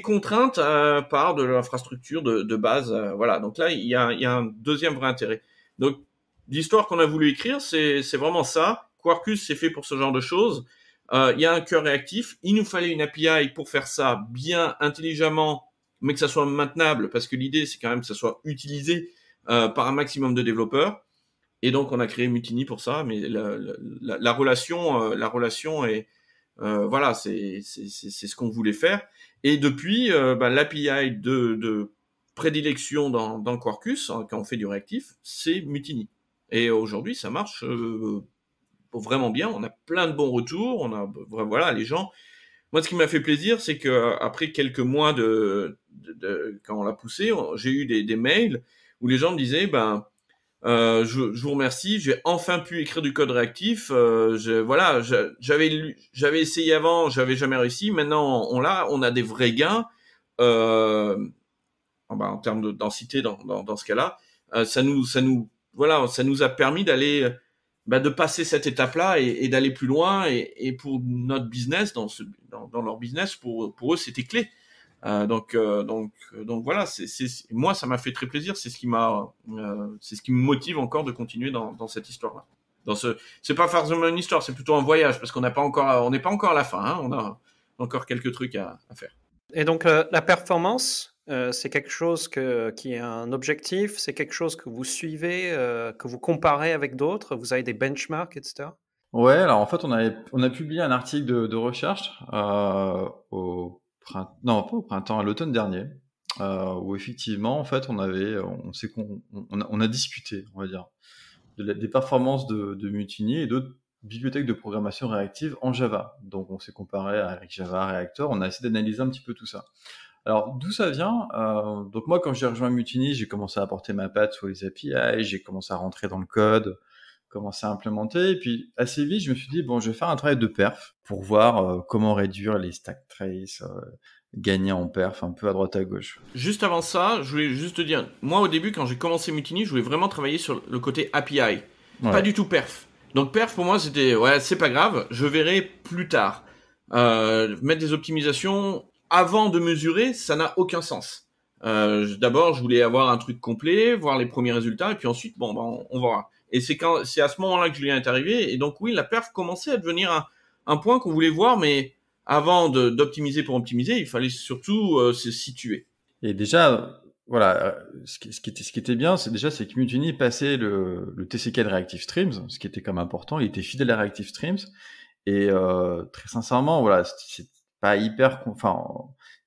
contraintes par de l'infrastructure de base. Voilà, donc là, il y a un deuxième vrai intérêt. Donc, l'histoire qu'on a voulu écrire, c'est vraiment ça. Quarkus, c'est fait pour ce genre de choses. Il y a un cœur réactif. Il nous fallait une API pour faire ça bien intelligemment, mais que ça soit maintenable, parce que l'idée, c'est quand même que ça soit utilisé par un maximum de développeurs. Et donc, on a créé Mutiny pour ça. Mais la relation est, voilà, c'est ce qu'on voulait faire. Et depuis, l'API de prédilection dans Quarkus, quand on fait du réactif, c'est Mutiny. Et aujourd'hui, ça marche vraiment bien. On a plein de bons retours. Voilà, les gens. Moi, ce qui m'a fait plaisir, c'est que après quelques mois quand on l'a poussé, j'ai eu des mails où les gens me disaient, je vous remercie, j'ai enfin pu écrire du code réactif. J'avais essayé avant, j'avais jamais réussi. Maintenant, on a des vrais gains en termes de densité dans ce cas-là. Ça nous a permis d'aller de passer cette étape-là et d'aller plus loin. Et pour notre business, dans leur business, pour eux, c'était clé. Donc voilà, moi ça m'a fait très plaisir. C'est ce qui me motive encore de continuer dans cette histoire-là. C'est pas forcément une histoire, c'est plutôt un voyage parce on n'est pas encore à la fin. Hein, on a encore quelques trucs à faire. Et donc la performance, c'est quelque chose qui est un objectif, c'est quelque chose que vous suivez, que vous comparez avec d'autres, vous avez des benchmarks, etc. Ouais, alors en fait, on a publié un article de recherche au printemps, non pas au printemps, à l'automne dernier, où effectivement, en fait, on a discuté, on va dire, des performances de Mutiny et d'autres bibliothèques de programmation réactive en Java. Donc, on s'est comparé à Java, Reactor, on a essayé d'analyser un petit peu tout ça. Alors, d'où ça vient Donc moi, quand j'ai rejoint Mutiny, j'ai commencé à apporter ma patte sur les API, j'ai commencé à rentrer dans le code, commencer à implémenter, et puis assez vite, je me suis dit, bon, je vais faire un travail de perf pour voir comment réduire les stack traces, gagner en perf un peu à droite à gauche. Juste avant ça, je voulais juste te dire, moi au début, quand j'ai commencé Mutiny, je voulais vraiment travailler sur le côté API, pas du tout perf. Donc perf pour moi c'était, ouais, c'est pas grave, je verrai plus tard. Mettre des optimisations avant de mesurer, ça n'a aucun sens. D'abord, je voulais avoir un truc complet, voir les premiers résultats, et puis ensuite, bon, ben, on verra. Et c'est à ce moment-là que Julien est arrivé, et donc oui, la perf commençait à devenir un point qu'on voulait voir, mais avant d'optimiser pour optimiser, il fallait surtout se situer. Et déjà, voilà, ce qui était bien, c'est que Mutiny passait le TCK de Reactive Streams, ce qui était quand même important. Il était fidèle à Reactive Streams, et très sincèrement, voilà, c'est pas hyper, enfin,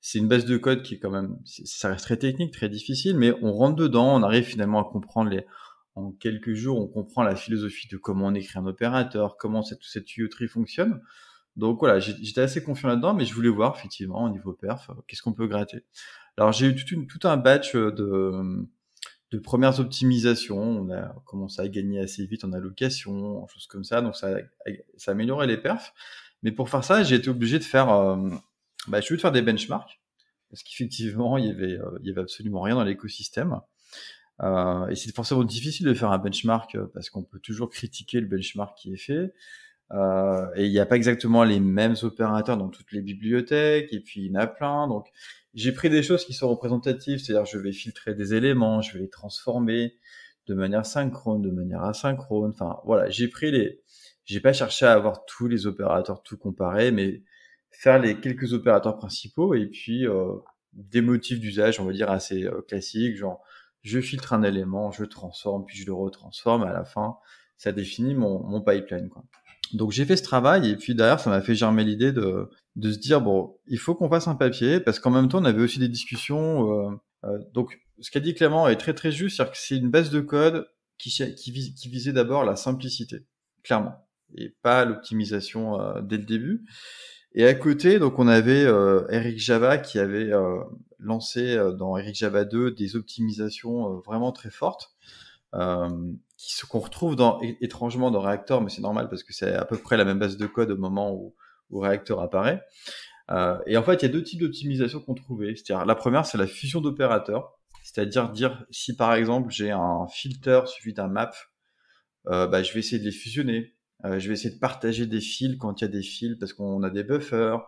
c'est une base de code qui est quand même, ça reste très technique, très difficile, mais on rentre dedans, on arrive finalement à comprendre en quelques jours, on comprend la philosophie de comment on écrit un opérateur, comment cette tuyauterie fonctionne. Donc voilà, j'étais assez confiant là-dedans, mais je voulais voir effectivement au niveau perf, qu'est-ce qu'on peut gratter. Alors j'ai eu tout un batch de premières optimisations. On a commencé à gagner assez vite en allocation, choses comme ça, donc ça améliorait les perfs. Mais pour faire ça, j'ai été obligé de faire, je suis de faire des benchmarks parce qu'effectivement, il y avait absolument rien dans l'écosystème. Et c'est forcément difficile de faire un benchmark parce qu'on peut toujours critiquer le benchmark qui est fait. Et il n'y a pas exactement les mêmes opérateurs dans toutes les bibliothèques, et puis il y en a plein. Donc j'ai pris des choses qui sont représentatives, c'est-à-dire je vais filtrer des éléments, je vais les transformer de manière synchrone, de manière asynchrone. Enfin voilà, j'ai pas cherché à avoir tous les opérateurs tout comparés, mais faire les quelques opérateurs principaux, et puis des motifs d'usage, on va dire assez classiques, genre je filtre un élément, je transforme, puis je le retransforme, à la fin ça définit mon pipeline, quoi. Donc j'ai fait ce travail, et puis derrière ça m'a fait germer l'idée de se dire, bon, il faut qu'on fasse un papier, parce qu'en même temps on avait aussi des discussions. Donc ce qu'a dit Clément est très très juste, c'est-à-dire que c'est une base de code qui visait d'abord la simplicité, clairement, et pas l'optimisation dès le début. Et à côté, donc on avait Eric Java qui avait lancé dans Eric Java 2 des optimisations vraiment très fortes. Qu'on retrouve étrangement dans Reactor, mais c'est normal parce que c'est à peu près la même base de code au moment où Reactor apparaît. Et en fait, il y a deux types d'optimisation qu'on trouvait. C'est-à-dire, la première, c'est la fusion d'opérateurs. C'est-à-dire dire si par exemple j'ai un filter suivi d'un map, je vais essayer de les fusionner. Je vais essayer de partager des fils quand il y a des fils parce qu'on a des buffers.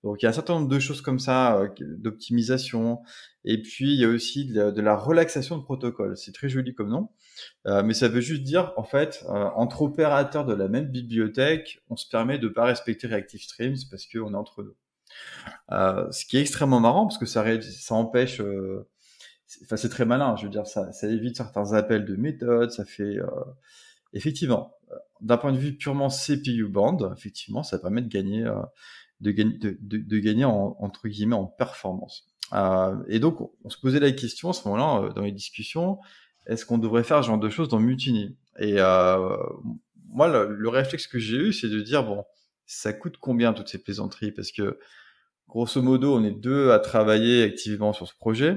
Donc il y a un certain nombre de choses comme ça, d'optimisation. Et puis il y a aussi de la relaxation de protocole. C'est très joli comme nom, mais ça veut juste dire, en fait, entre opérateurs de la même bibliothèque, on se permet de pas respecter Reactive Streams parce qu'on est entre nous. Ce qui est extrêmement marrant parce que ça empêche. C'est très malin. Je veux dire, ça évite certains appels de méthode. Ça fait effectivement, d'un point de vue purement CPU band, effectivement, ça permet de gagner. De gagner entre guillemets en performance. Et donc, on se posait la question à ce moment-là, dans les discussions, est-ce qu'on devrait faire ce genre de choses dans Mutiny? Et moi, le réflexe que j'ai eu, c'est de dire, bon, ça coûte combien toutes ces plaisanteries? Parce que, grosso modo, on est deux à travailler activement sur ce projet.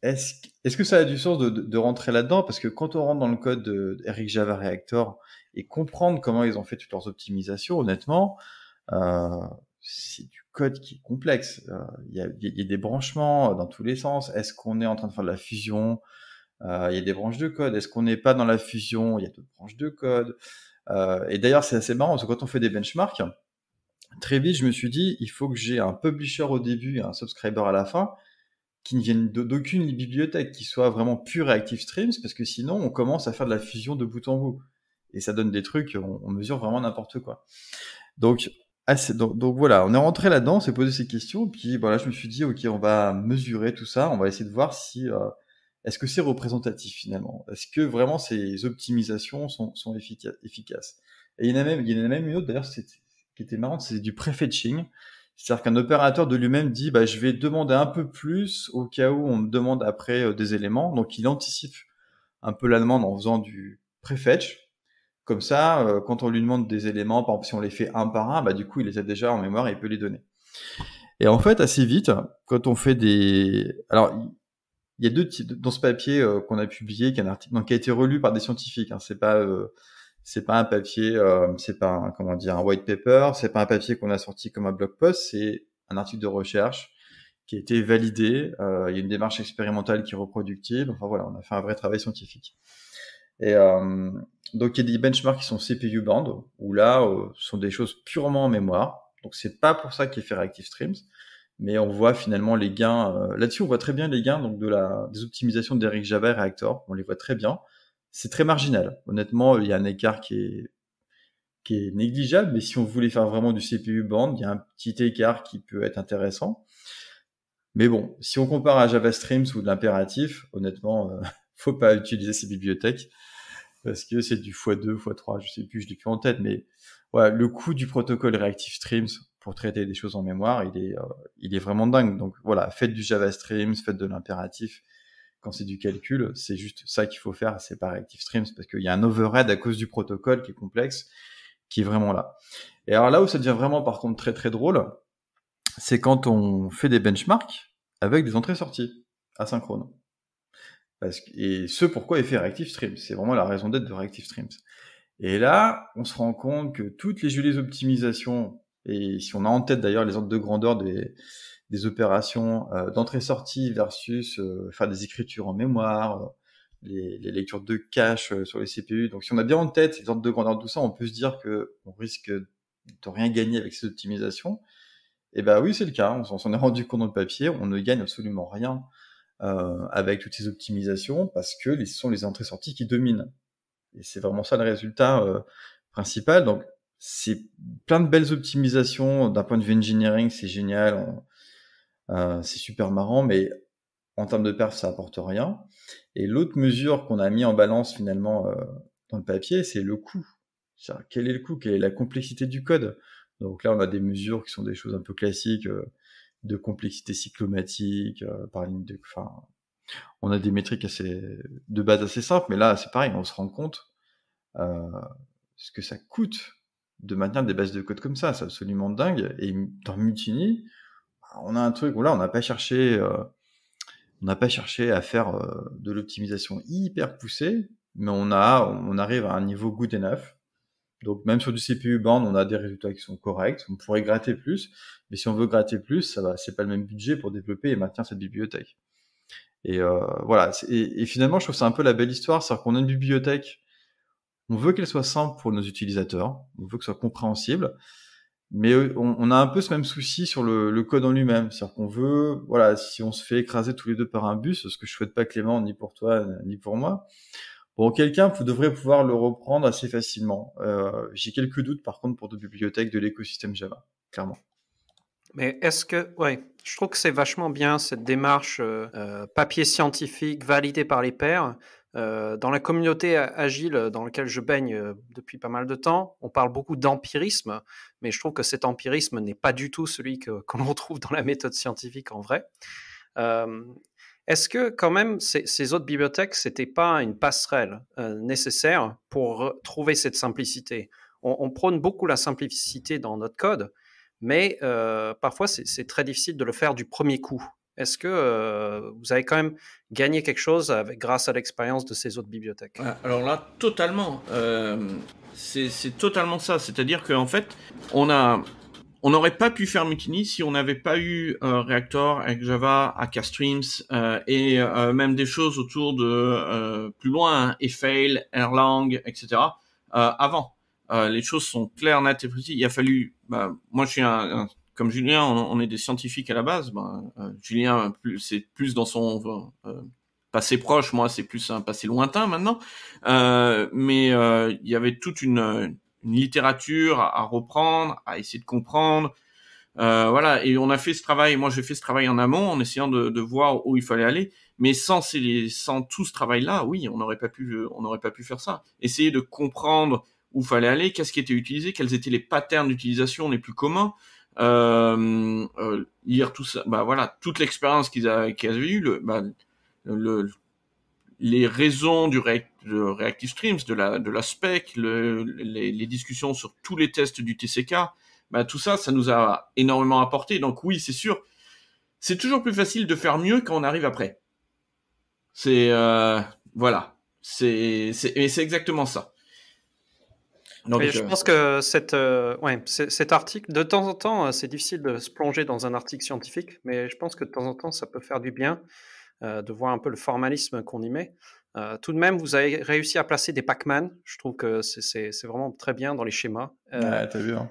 Est-ce que ça a du sens de rentrer là-dedans? Parce que quand on rentre dans le code de Eric Java Reactor et comprendre comment ils ont fait toutes leurs optimisations, honnêtement, c'est du code qui est complexe. Il y a des branchements dans tous les sens. Est-ce qu'on est en train de faire de la fusion? Il y a des branches de code. Est-ce qu'on n'est pas dans la fusion? Il y a d'autres branches de code. Et d'ailleurs, c'est assez marrant parce que quand on fait des benchmarks, très vite, je me suis dit, il faut que j'ai un publisher au début et un subscriber à la fin qui ne viennent d'aucune bibliothèque, qui soit vraiment pure ActiveStreams, parce que sinon, on commence à faire de la fusion de bout en bout. Et ça donne des trucs, on mesure vraiment n'importe quoi. Donc voilà, on est rentré là-dedans, on s'est posé ces questions, puis voilà, je me suis dit, ok, on va mesurer tout ça, on va essayer de voir si est-ce que c'est représentatif finalement, est-ce que vraiment ces optimisations sont efficaces. Et il y en a même une autre d'ailleurs, qui était marrante, c'est du prefetching, c'est-à-dire qu'un opérateur de lui-même dit, je vais demander un peu plus au cas où on me demande après des éléments, donc il anticipe un peu la demande en faisant du prefetch. Comme ça, quand on lui demande des éléments, par exemple, si on les fait un par un, du coup, il les a déjà en mémoire et il peut les donner. Et en fait, assez vite, quand on fait alors, il y a deux types dans ce papier qu'on a publié, qui est un article, qui a été relu par des scientifiques. Hein. C'est pas un papier, c'est pas un white paper, c'est pas un papier qu'on a sorti comme un blog post, c'est un article de recherche qui a été validé. Il y a une démarche expérimentale qui est reproductible. Enfin voilà, on a fait un vrai travail scientifique. Et donc il y a des benchmarks qui sont CPU bound, où là ce sont des choses purement en mémoire. Donc c'est pas pour ça qu'il fait ActiveStreams, mais on voit finalement les gains. Là-dessus, on voit très bien les gains donc des optimisations d'Eric Java et Reactor. On les voit très bien. C'est très marginal. Honnêtement, il y a un écart qui est négligeable, mais si on voulait faire vraiment du CPU bound, il y a un petit écart qui peut être intéressant. Mais bon, si on compare à JavaStreams ou de l'impératif, honnêtement, faut pas utiliser ces bibliothèques parce que c'est du x2, x3, je sais plus, je l'ai plus en tête, mais voilà, le coût du protocole ReactiveStreams pour traiter des choses en mémoire, il est vraiment dingue. Donc voilà, faites du JavaStreams, faites de l'impératif. Quand c'est du calcul, c'est juste ça qu'il faut faire, c'est pas ReactiveStreams, parce qu'il y a un overhead à cause du protocole qui est complexe, qui est vraiment là. Et alors là où ça devient vraiment par contre très très drôle, c'est quand on fait des benchmarks avec des entrées-sorties asynchrones. Et ce pourquoi est fait ReactiveStreams, c'est vraiment la raison d'être de ReactiveStreams. Et là, on se rend compte que toutes les jolies optimisations, et si on a en tête d'ailleurs les ordres de grandeur des opérations d'entrée-sortie versus faire des écritures en mémoire, les lectures de cache sur les CPU. Donc si on a bien en tête les ordres de grandeur de tout ça, on peut se dire que on risque de rien gagner avec ces optimisations. Et oui, c'est le cas. On s'en est rendu compte dans le papier. On ne gagne absolument rien avec toutes ces optimisations parce que ce sont les entrées-sorties qui dominent. Et c'est vraiment ça le résultat principal. Donc c'est plein de belles optimisations d'un point de vue engineering, c'est génial, c'est super marrant, mais en termes de perf, ça apporte rien. Et l'autre mesure qu'on a mis en balance finalement dans le papier, c'est le coût. C'est-à-dire, quel est le coût, quelle est la complexité du code. Donc là, on a des mesures qui sont des choses un peu classiques de complexité cyclomatique, on a des métriques de base assez simples, mais là, c'est pareil, on se rend compte ce que ça coûte de maintenir des bases de code comme ça, c'est absolument dingue. Et dans Mutiny, on a un truc où là, on n'a pas cherché à faire de l'optimisation hyper poussée, mais on arrive à un niveau good enough. Donc même sur du CPU bound, on a des résultats qui sont corrects. On pourrait gratter plus, mais si on veut gratter plus, c'est pas le même budget pour développer et maintenir cette bibliothèque. Et voilà. Et finalement, je trouve que c'est un peu la belle histoire, c'est-à-dire qu'on a une bibliothèque, on veut qu'elle soit simple pour nos utilisateurs, on veut que ce soit compréhensible, mais on a un peu ce même souci sur le code en lui-même, c'est-à-dire qu'on veut, voilà, si on se fait écraser tous les deux par un bus, ce que je souhaite pas Clément, ni pour toi, ni pour moi. Bon, quelqu'un devrait pouvoir le reprendre assez facilement. J'ai quelques doutes, par contre, pour d'autres bibliothèques de l'écosystème Java, clairement. Mais je trouve que c'est vachement bien cette démarche papier scientifique validé par les pairs. Dans la communauté agile dans laquelle je baigne depuis pas mal de temps, on parle beaucoup d'empirisme, mais je trouve que cet empirisme n'est pas du tout celui que l'on retrouve dans la méthode scientifique en vrai. Est-ce que quand même ces autres bibliothèques, c'était pas une passerelle nécessaire pour trouver cette simplicité? On prône beaucoup la simplicité dans notre code, mais parfois c'est très difficile de le faire du premier coup. Est-ce que vous avez quand même gagné quelque chose grâce à l'expérience de ces autres bibliothèques? Alors là, totalement. C'est totalement ça. C'est-à-dire qu'en fait, on n'aurait pas pu faire Mutiny si on n'avait pas eu Reactor avec Java, ActiveStreams et même des choses autour de plus loin, Eiffel, Erlang, etc. Avant. les choses sont claires, nettes et précises. Il a fallu, moi je suis comme Julien, on est des scientifiques à la base. Julien, c'est plus dans son passé proche, moi c'est plus un passé lointain maintenant. Mais il y avait toute une littérature à reprendre, à essayer de comprendre. Voilà, et on a fait ce travail. Moi, j'ai fait ce travail en amont, en essayant de voir où il fallait aller. Mais sans tout ce travail-là, oui, on n'aurait pas pu faire ça. Essayer de comprendre où fallait aller, qu'est-ce qui était utilisé, quels étaient les patterns d'utilisation les plus communs. Lire tout ça, voilà, toute l'expérience qu'ils avaient eu, les raisons de Reactive Streams, de la spec, les discussions sur tous les tests du TCK, tout ça nous a énormément apporté. Donc oui, c'est sûr, c'est toujours plus facile de faire mieux quand on arrive après. Voilà, c'est exactement ça. Donc, je pense que cet article, de temps en temps, c'est difficile de se plonger dans un article scientifique, mais je pense que de temps en temps, ça peut faire du bien de voir un peu le formalisme qu'on y met. Tout de même, vous avez réussi à placer des Pac-Man. Je trouve que c'est vraiment très bien dans les schémas. Ouais, t'as vu. Hein.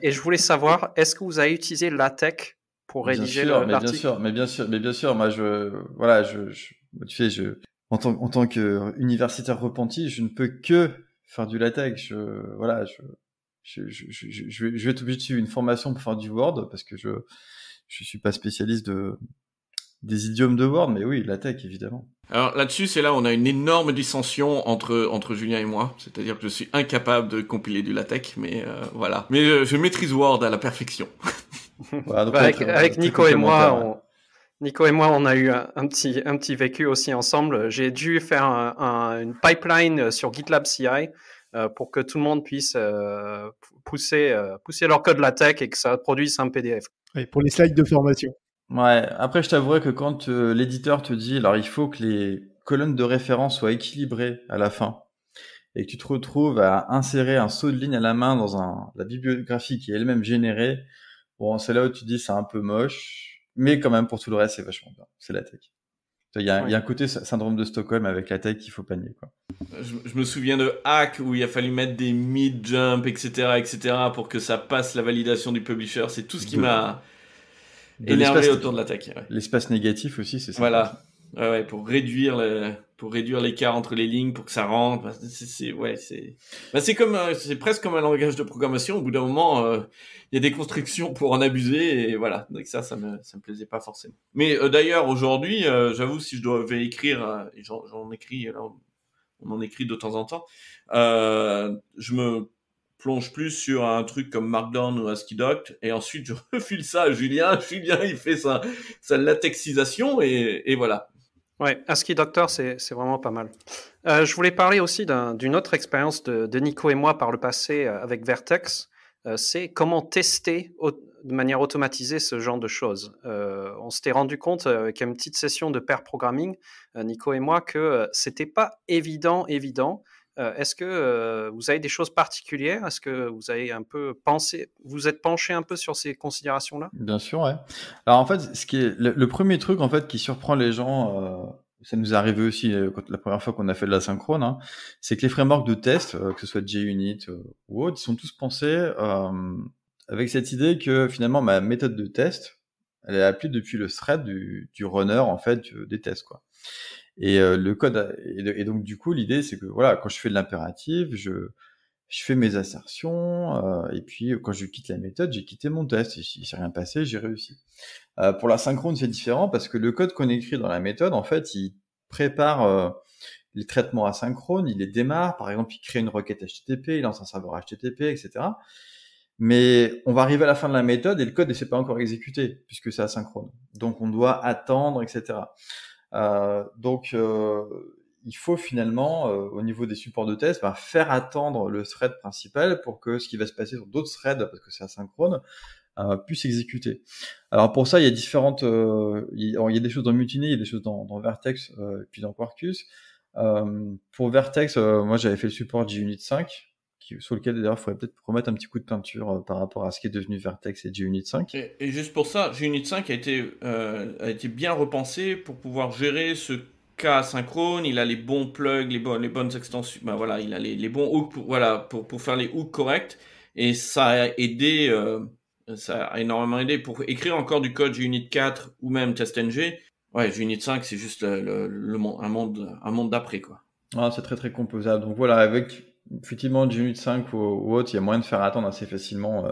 Et je voulais savoir, est-ce que vous avez utilisé LaTeX pour rédiger l'article ? Mais bien sûr. Moi, tu sais, en tant qu'universitaire repenti, je ne peux que faire du LaTeX. Je vais être obligé de suivre une formation pour faire du Word parce que je suis pas spécialiste des idiomes de Word, mais oui, LaTeX, évidemment. Alors là-dessus, c'est là où on a une énorme dissension entre Julien et moi. C'est-à-dire que je suis incapable de compiler du LaTeX, mais voilà. Mais je maîtrise Word à la perfection. Voilà, donc avec Nico et moi, on a eu un petit vécu aussi ensemble. J'ai dû faire une pipeline sur GitLab CI pour que tout le monde puisse pousser leur code LaTeX et que ça produise un PDF. Oui, pour les slides de formation. Ouais, après je t'avouerai que quand l'éditeur te dit, alors il faut que les colonnes de référence soient équilibrées à la fin, et que tu te retrouves à insérer un saut de ligne à la main dans la bibliographie qui est elle-même générée, bon, c'est là où tu te dis c'est un peu moche, mais quand même pour tout le reste c'est vachement bien, c'est LaTeX. Il y a un côté syndrome de Stockholm avec LaTeX qu'il faut pas nier, quoi. Je me souviens de Hack où il a fallu mettre des mid-jump, etc., pour que ça passe la validation du publisher. C'est tout ce qui m'a énervé autour de LaTeX. Ouais. L'espace négatif aussi, c'est ça. Voilà. Ouais, pour réduire l'écart entre les lignes, pour que ça rentre. C'est presque comme un langage de programmation. Au bout d'un moment, il y a des constructions pour en abuser, et voilà. Donc ça me plaisait pas forcément. Mais d'ailleurs, aujourd'hui, j'avoue, si je devais écrire, et j'en écris, là, on en écrit de temps en temps, je me plonge plus sur un truc comme Markdown ou ASCII-Doc, et ensuite je refile ça à Julien, il fait sa latexisation, et voilà. Ouais, ASCII Doctor, c'est vraiment pas mal. Je voulais parler aussi d'une autre expérience de Nico et moi par le passé avec Vertex. C'est comment tester de manière automatisée ce genre de choses. On s'était rendu compte avec une petite session de pair programming, Nico et moi, que c'était pas évident. Est-ce que vous avez des choses particulières ? Est-ce que vous avez un peu vous êtes penché un peu sur ces considérations-là ? Bien sûr, ouais. Alors en fait, ce qui est le premier truc en fait qui surprend les gens, ça nous est arrivé aussi la première fois qu'on a fait de l'asynchrone, hein, c'est que les frameworks de test, que ce soit JUnit ou autres, ils sont tous pensés avec cette idée que finalement ma méthode de test, elle est appelée depuis le thread du runner en fait des tests, quoi. Et le code et donc du coup l'idée c'est que voilà, quand je fais de l'impératif, je fais mes assertions et puis quand je quitte la méthode, j'ai quitté mon test et s'il s'est rien passé, j'ai réussi. Pour l'asynchrone, c'est différent parce que le code qu'on écrit dans la méthode, en fait, il prépare les traitements asynchrones, il les démarre, par exemple, il crée une requête HTTP, il lance un serveur HTTP, etc. Mais on va arriver à la fin de la méthode et le code ne s'est pas encore exécuté puisque c'est asynchrone. Donc on doit attendre, etc. Il faut finalement, au niveau des supports de test, faire attendre le thread principal pour que ce qui va se passer sur d'autres threads, parce que c'est asynchrone, puisse exécuter. Alors pour ça, il y a différentes, il y a des choses dans Mutiny, il y a des choses dans Vertex, et puis dans Quarkus. Pour Vertex, moi j'avais fait le support JUnit 5, sur lequel d'ailleurs il faudrait peut-être remettre un petit coup de peinture par rapport à ce qui est devenu Vertex et JUnit 5. Et juste pour ça, JUnit 5 a été bien repensé pour pouvoir gérer ce cas asynchrones, il a les bons plugs, les bonnes extensions, bah voilà, il a les bons hooks pour faire les hooks corrects, et ça a aidé, ça a énormément aidé pour écrire encore du code JUnit 4 ou même TestNG. Ouais, JUnit 5, c'est juste un monde d'après, quoi. Ah, c'est très très composable. Donc voilà, avec effectivement JUnit 5 ou autre, il y a moyen de faire attendre assez facilement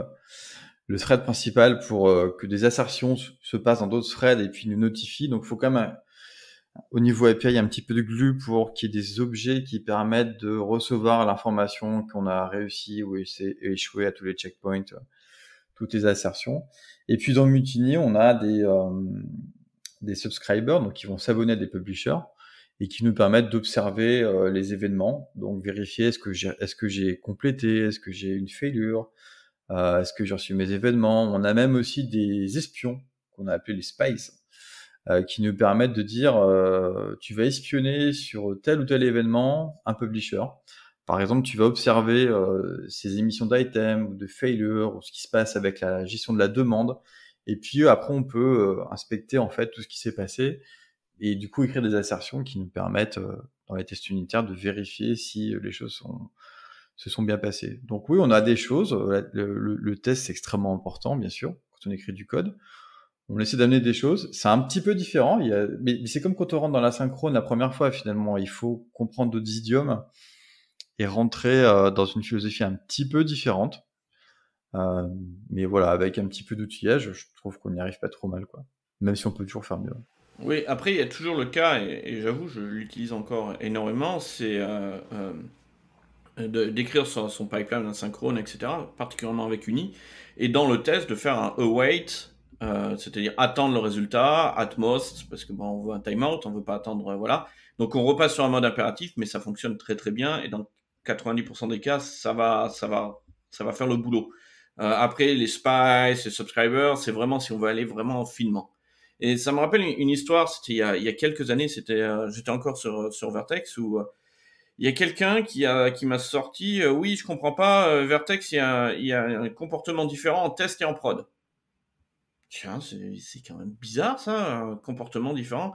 le thread principal pour que des assertions se passent dans d'autres threads et puis nous notifient. Donc il faut quand même au niveau API, il y a un petit peu de glue pour qu'il y ait des objets qui permettent de recevoir l'information qu'on a réussi ou échoué à tous les checkpoints, toutes les assertions. Et puis dans Mutiny, on a des subscribers, donc qui vont s'abonner à des publishers et qui nous permettent d'observer les événements, donc vérifier est-ce que j'ai complété, est-ce que j'ai une failure, est-ce que j'ai reçu mes événements. On a même aussi des espions qu'on a appelés les spies, qui nous permettent de dire tu vas espionner sur tel ou tel événement un publisher. Par exemple, tu vas observer ses émissions d'items ou de failure ou ce qui se passe avec la gestion de la demande. Et puis après, on peut inspecter en fait tout ce qui s'est passé et du coup écrire des assertions qui nous permettent dans les tests unitaires de vérifier si les choses se sont bien passées. Donc oui, on a des choses. Le test, c'est extrêmement important, bien sûr, quand on écrit du code. On essaie d'amener des choses. C'est un petit peu différent. Mais c'est comme quand on rentre dans l'asynchrone la première fois, finalement. Il faut comprendre d'autres idiomes et rentrer dans une philosophie un petit peu différente. Mais voilà, avec un petit peu d'outillage, je trouve qu'on n'y arrive pas trop mal, quoi. Même si on peut toujours faire mieux. Oui, après, il y a toujours le cas, et j'avoue, je l'utilise encore énormément, c'est d'écrire son pipeline asynchrone, etc., particulièrement avec Uni, et dans le test, de faire un await, c'est-à-dire attendre le résultat, at most, parce que bon, on veut un timeout, on veut pas attendre, voilà. Donc on repasse sur un mode impératif, mais ça fonctionne très très bien, et dans 90% des cas, ça va faire le boulot. Après, les spies, les subscribers, c'est vraiment si on veut aller vraiment finement. Et ça me rappelle une histoire, c'était il y a quelques années, j'étais encore sur Vertex, où il y a quelqu'un qui m'a sorti oui, je comprends pas, Vertex, il y a un comportement différent en test et en prod. Tiens, c'est quand même bizarre ça, un comportement différent.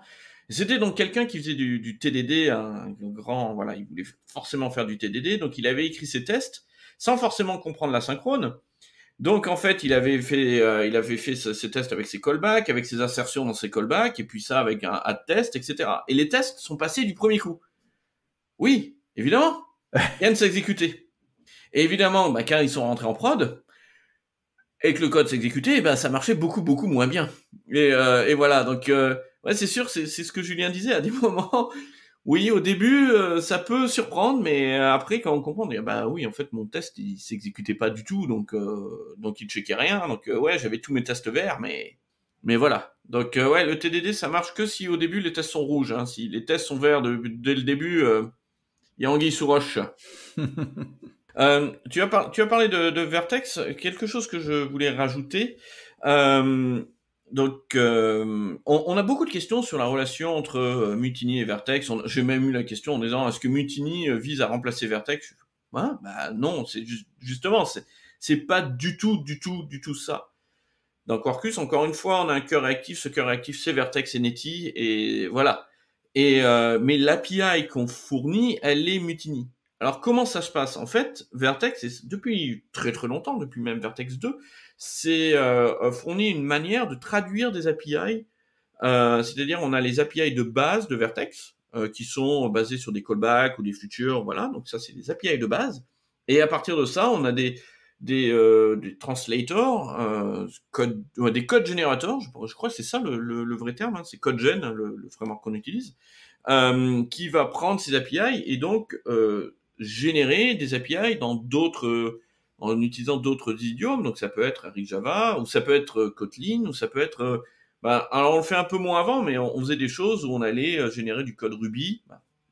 C'était donc quelqu'un qui faisait du TDD, un grand, voilà, il voulait forcément faire du TDD, donc il avait écrit ses tests sans forcément comprendre la synchrone. Donc en fait, il avait fait ses tests avec ses callbacks, avec ses insertions dans ses callbacks, et puis ça avec un add test, etc. Et les tests sont passés du premier coup. Oui, évidemment, rien ne s'est exécuté. Et évidemment, quand ils sont rentrés en prod, et que le code s'exécutait, ça marchait beaucoup moins bien. Et voilà, donc ouais, c'est sûr, c'est ce que Julien disait à des moments. Oui, au début, ça peut surprendre, mais après, quand on comprend, on dit, oui, en fait, mon test, il s'exécutait pas du tout, donc il checkait rien. Donc ouais, j'avais tous mes tests verts, mais voilà. Donc ouais, le TDD, ça marche que si au début les tests sont rouges. Hein. Si les tests sont verts dès le début, il y a anguille sous roche. Tu as parlé de Vertex, quelque chose que je voulais rajouter. Donc, on a beaucoup de questions sur la relation entre Mutiny et Vertex. J'ai même eu la question en disant, est-ce que Mutiny vise à remplacer Vertex? Non, c'est justement, c'est pas du tout ça. Dans Quarkus, encore une fois, on a un cœur réactif. Ce cœur réactif, c'est Vertex et Netty, et voilà. Mais l'API qu'on fournit, elle est Mutiny. Alors, comment ça se passe? En fait, Vertex, depuis très très longtemps, depuis même Vertex 2, c'est fournit une manière de traduire des API. C'est-à-dire, on a les API de base de Vertex, qui sont basés sur des callbacks ou des futures, voilà. Donc ça, c'est des API de base. Et à partir de ça, on a des translators, des code générateurs, je crois que c'est ça le vrai terme, hein, c'est CodeGen, le framework qu'on utilise, qui va prendre ces API et donc générer des API en utilisant d'autres idiomes. Donc ça peut être Rick Java, ou ça peut être Kotlin, ou ça peut être alors on le fait un peu moins avant, mais on faisait des choses où on allait générer du code Ruby,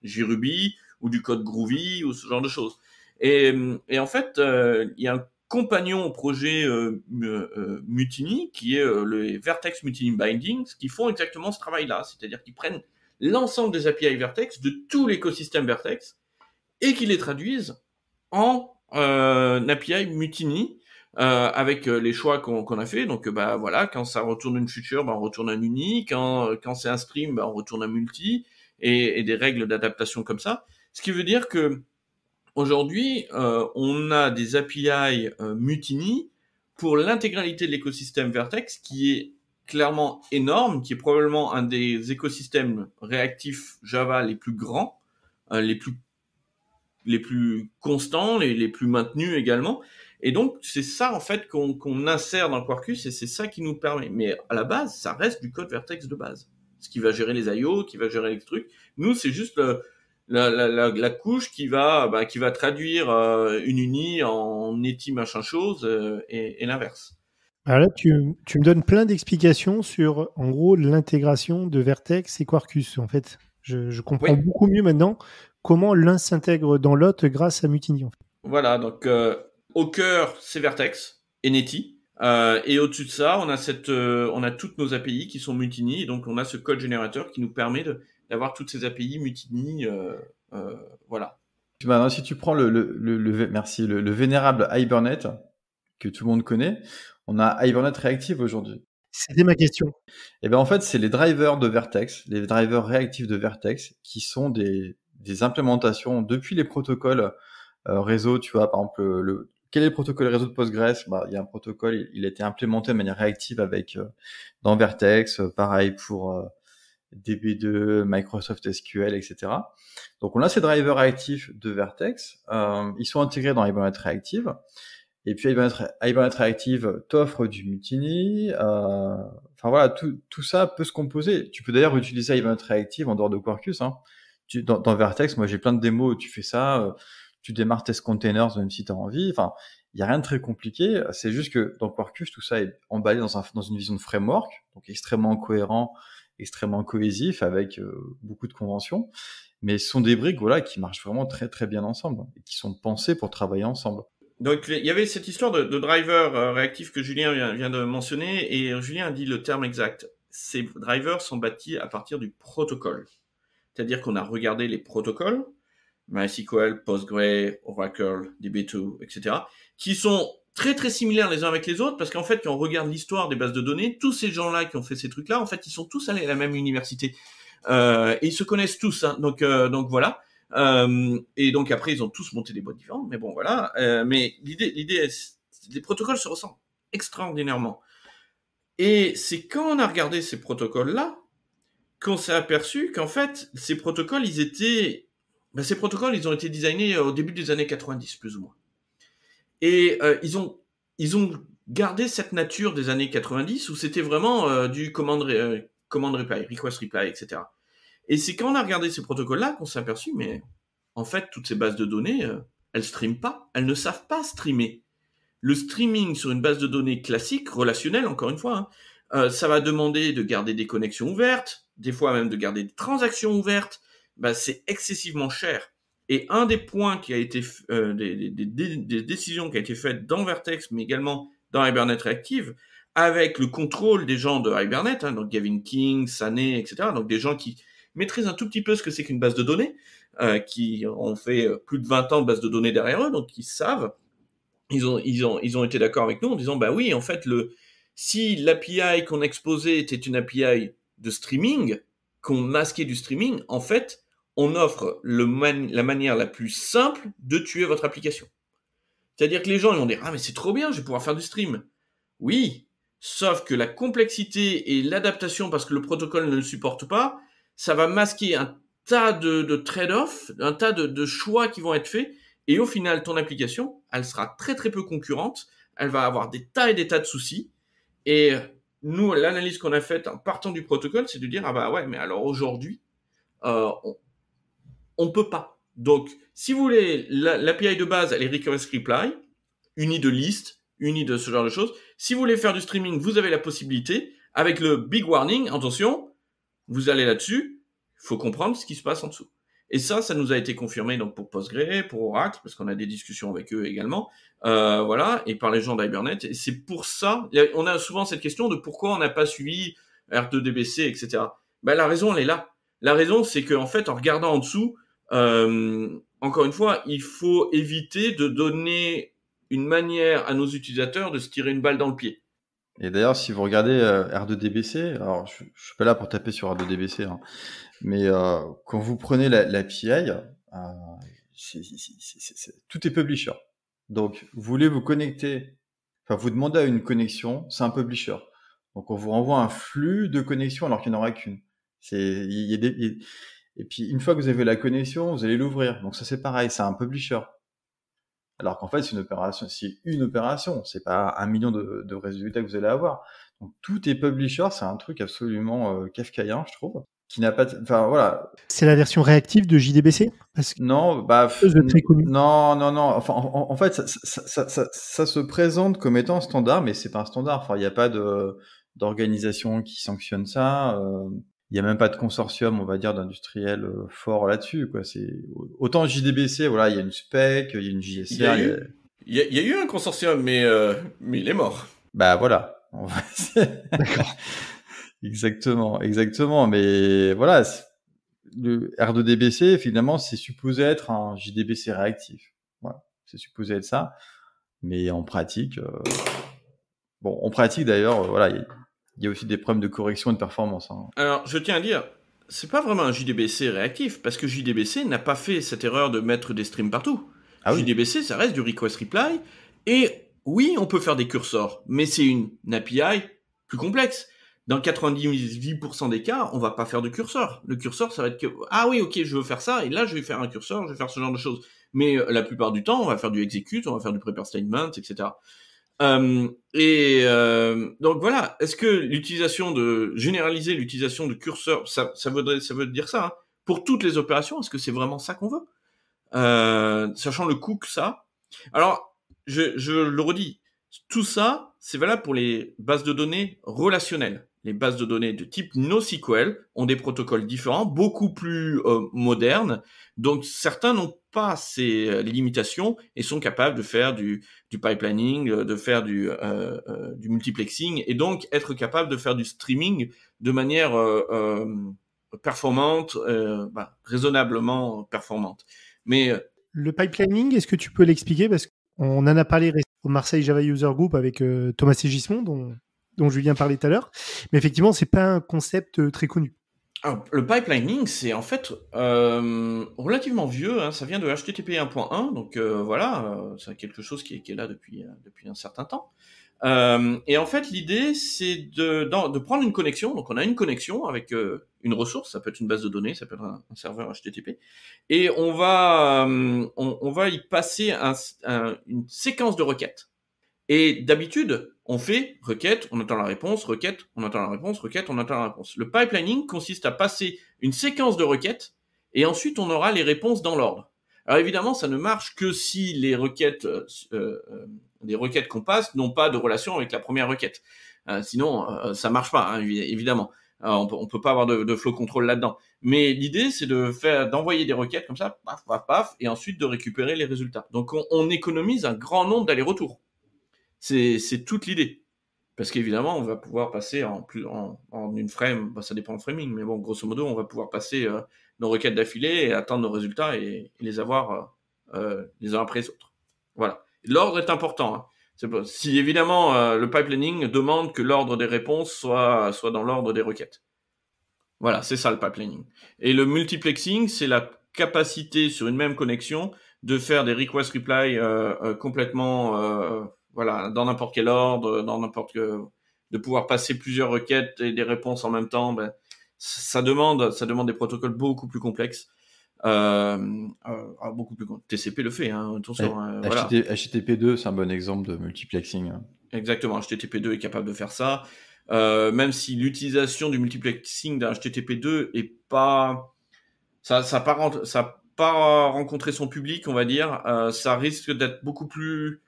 JRuby, ou du code Groovy, ou ce genre de choses. Et en fait, il y a un compagnon au projet Mutiny, qui est le Vertex Mutiny Bindings, qui font exactement ce travail-là. C'est-à-dire qu'ils prennent l'ensemble des API Vertex, de tout l'écosystème Vertex, et qui les traduisent en API Mutiny, avec les choix qu'on a fait. Donc voilà, quand ça retourne une feature, on retourne un uni, quand c'est un stream, on retourne un multi, et des règles d'adaptation comme ça. Ce qui veut dire que aujourd'hui, on a des API Mutiny pour l'intégralité de l'écosystème Vertex, qui est clairement énorme, qui est probablement un des écosystèmes réactifs Java les plus grands, les plus constants, les plus maintenus également. Et donc, c'est ça, en fait, qu'on insère dans Quarkus, et c'est ça qui nous permet. Mais à la base, ça reste du code Vertex de base. Ce qui va gérer les I/O, qui va gérer les trucs. Nous, c'est juste la couche qui va traduire une uni en neti machin chose, et l'inverse. Alors là, tu me donnes plein d'explications sur, en gros, l'intégration de Vertex et Quarkus. En fait, je comprends beaucoup mieux maintenant comment l'un s'intègre dans l'autre grâce à Mutiny. En fait. Voilà, donc au cœur, c'est Vertex et Neti. Et au-dessus de ça, on a toutes nos API qui sont Mutiny. Et donc, on a ce code générateur qui nous permet d'avoir toutes ces API Mutiny. Voilà. Maintenant, si tu prends le vénérable Hibernate, que tout le monde connaît, on a Hibernate Reactive aujourd'hui. C'était ma question. Et ben en fait, c'est les drivers de Vertex, les drivers réactifs de Vertex, qui sont des implémentations depuis les protocoles réseau. Tu vois, par exemple, quel est le protocole réseau de Postgres? Il y a un protocole, il a été implémenté de manière réactive dans Vertex. Pareil pour DB2, Microsoft SQL, etc. Donc on a ces drivers réactifs de Vertex. Ils sont intégrés dans Hibernate Reactive. Et puis Hibernate Reactive t'offre du Mutiny. Enfin voilà, tout ça peut se composer. Tu peux d'ailleurs utiliser Hibernate Reactive en dehors de Quarkus. Hein. Dans Vertex, moi j'ai plein de démos où tu fais ça. Tu démarres test containers même si tu as envie. Enfin, il y a rien de très compliqué. C'est juste que dans Quarkus, tout ça est emballé dans une vision de framework, donc extrêmement cohérent, extrêmement cohésif, avec beaucoup de conventions. Mais ce sont des briques qui marchent vraiment très très bien ensemble et qui sont pensées pour travailler ensemble. Donc, il y avait cette histoire de driver réactif que Julien vient de mentionner, et Julien a dit le terme exact. Ces drivers sont bâtis à partir du protocole. C'est-à-dire qu'on a regardé les protocoles, MySQL, Postgre, Oracle, DB2, etc., qui sont très très similaires les uns avec les autres, parce qu'en fait, quand on regarde l'histoire des bases de données, tous ces gens-là qui ont fait ces trucs-là, en fait, ils sont tous allés à la même université. Et ils se connaissent tous, hein. Donc voilà. Et donc après, ils ont tous monté des boîtes différentes, mais bon, voilà. Mais l'idée, les protocoles se ressemblent extraordinairement. Et c'est quand on a regardé ces protocoles-là qu'on s'est aperçu qu'en fait, ces protocoles, ils ont été designés au début des années 90, plus ou moins. Et ils ont gardé cette nature des années 90 où c'était vraiment du command reply, request reply, etc. Et c'est quand on a regardé ces protocoles-là qu'on s'est aperçu, mais en fait, toutes ces bases de données, elles streament pas, elles ne savent pas streamer. Le streaming sur une base de données classique, relationnelle, encore une fois, ça va demander de garder des connexions ouvertes, des fois même de garder des transactions ouvertes. C'est excessivement cher. Et un des points qui a été, des décisions qui a été faites dans Vertex, mais également dans Hibernate Reactive, avec le contrôle des gens de Hibernate, hein, donc Gavin King, Sané, etc., donc des gens qui maîtrisent un tout petit peu ce que c'est qu'une base de données, qui ont fait plus de 20 ans de base de données derrière eux, donc ils savent. Ils ont été d'accord avec nous en disant, oui, en fait, si l'API qu'on exposait était une API de streaming, qu'on masquait du streaming, en fait, on offre la manière la plus simple de tuer votre application. C'est-à-dire que les gens ils vont dire, mais c'est trop bien, je vais pouvoir faire du stream. Oui, sauf que la complexité et l'adaptation, parce que le protocole ne le supporte pas, ça va masquer un tas de trade-off, un tas de choix qui vont être faits, et au final, ton application, elle sera très très peu concurrente, elle va avoir des tas et des tas de soucis, et nous, l'analyse qu'on a faite en partant du protocole, c'est de dire, mais alors aujourd'hui, on peut pas. Donc, si vous voulez, l'API de base, elle est request reply, unie de liste, unie de ce genre de choses. Si vous voulez faire du streaming, vous avez la possibilité, avec le big warning, attention, vous allez là-dessus, il faut comprendre ce qui se passe en dessous. Et ça nous a été confirmé donc pour Postgre, pour Oracle, parce qu'on a des discussions avec eux également, voilà, et par les gens d'Hibernate. Et c'est pour ça, on a souvent cette question de pourquoi on n'a pas suivi R2DBC, etc. La raison, elle est là. La raison, c'est qu'en fait, en regardant en dessous, encore une fois, il faut éviter de donner une manière à nos utilisateurs de se tirer une balle dans le pied. Et d'ailleurs, si vous regardez R2DBC, alors je suis pas là pour taper sur R2DBC, hein, Mais quand vous prenez l'API, tout est publisher. Donc, vous voulez vous connecter, enfin, vous demandez à une connexion, c'est un publisher. Donc, on vous renvoie un flux de connexions alors qu'il n'y en aura qu'une. Et puis, une fois que vous avez la connexion, vous allez l'ouvrir. Donc, ça, c'est pareil, c'est un publisher. Alors qu'en fait, c'est une opération. C'est pas 1 million de résultats que vous allez avoir. Donc, tout est publisher, c'est un truc absolument kafkaïen, je trouve, qui n'a pas, enfin, voilà. C'est la version réactive de JDBC? Parce que Non, bah, très connu. non. Enfin, en fait, ça se présente comme étant un standard, mais c'est pas un standard. Enfin, il n'y a pas d'organisation qui sanctionne ça. Il y a même pas de consortium, on va dire, d'industriels fort là-dessus, quoi. C'est autant JDBC, voilà, il y a une spec, il y a une JSR. Il y a eu un consortium, mais il est mort. Bah voilà. D'accord. Exactement. Mais voilà, le R2DBC, finalement, c'est supposé être un JDBC réactif. Voilà, c'est supposé être ça. Mais en pratique, d'ailleurs, voilà, il y a aussi des problèmes de correction et de performance. Hein. Alors, je tiens à dire, c'est pas vraiment un JDBC réactif, parce que JDBC n'a pas fait cette erreur de mettre des streams partout. Ah oui. JDBC, ça reste du request reply, et oui, on peut faire des cursors, mais c'est une API plus complexe. Dans 90% des cas, on va pas faire de curseur. Le curseur, ça va être que, ah oui, ok, je veux faire ça, et là, je vais faire un curseur, je vais faire ce genre de choses. Mais la plupart du temps, on va faire du execute, on va faire du prepare statement, etc. Donc voilà, est-ce que généraliser l'utilisation de curseurs, ça veut dire ça, hein, pour toutes les opérations, est-ce que c'est vraiment ça qu'on veut, sachant le coût que ça. Alors, je le redis, tout ça, c'est valable pour les bases de données relationnelles. Les bases de données de type NoSQL ont des protocoles différents, beaucoup plus modernes. Donc, certains n'ont pas les limitations et sont capables de faire du pipelining, de faire du multiplexing et donc être capable de faire du streaming de manière performante, raisonnablement performante. Mais le pipelining, est-ce que tu peux l'expliquer? Parce qu'on en a parlé au Marseille Java User Group avec Thomas Ségismond, dont Julien parlait tout à l'heure. Mais effectivement, c'est pas un concept très connu. Alors, le pipelining, c'est en fait relativement vieux. Hein, ça vient de HTTP 1.1, donc voilà, c'est quelque chose qui est là depuis un certain temps. Et en fait, l'idée, c'est de prendre une connexion. Donc, on a une connexion avec une ressource. Ça peut être une base de données, ça peut être un serveur HTTP. Et on va y passer une séquence de requêtes. Et d'habitude, on fait requête, on attend la réponse, requête, on attend la réponse, requête, on attend la réponse. Le pipelining consiste à passer une séquence de requêtes et ensuite on aura les réponses dans l'ordre. Alors évidemment, ça ne marche que si les requêtes qu'on passe n'ont pas de relation avec la première requête. Sinon, ça marche pas, hein, évidemment. On peut pas avoir de flow control là-dedans. Mais l'idée, c'est d'envoyer des requêtes comme ça, paf, paf, paf, et ensuite de récupérer les résultats. Donc on économise un grand nombre d'allers-retours. C'est toute l'idée. Parce qu'évidemment, on va pouvoir passer en une frame, ça dépend du framing, mais bon, grosso modo, on va pouvoir passer nos requêtes d'affilée et attendre nos résultats et les avoir les uns après les autres. Voilà. L'ordre est important. Hein. Si évidemment, le pipelining demande que l'ordre des réponses soit dans l'ordre des requêtes. Voilà, c'est ça le pipelining. Et le multiplexing, c'est la capacité sur une même connexion de faire des request reply complètement... voilà, dans n'importe quel ordre, de pouvoir passer plusieurs requêtes et des réponses en même temps, ça demande des protocoles beaucoup plus complexes. Beaucoup plus complexes. TCP le fait, hein, attention. Voilà. HTTP2, c'est un bon exemple de multiplexing. Hein. Exactement, HTTP2 est capable de faire ça. Même si l'utilisation du multiplexing d'un HTTP2 est pas... Ça pas rencontré son public, on va dire. Ça risque d'être beaucoup plus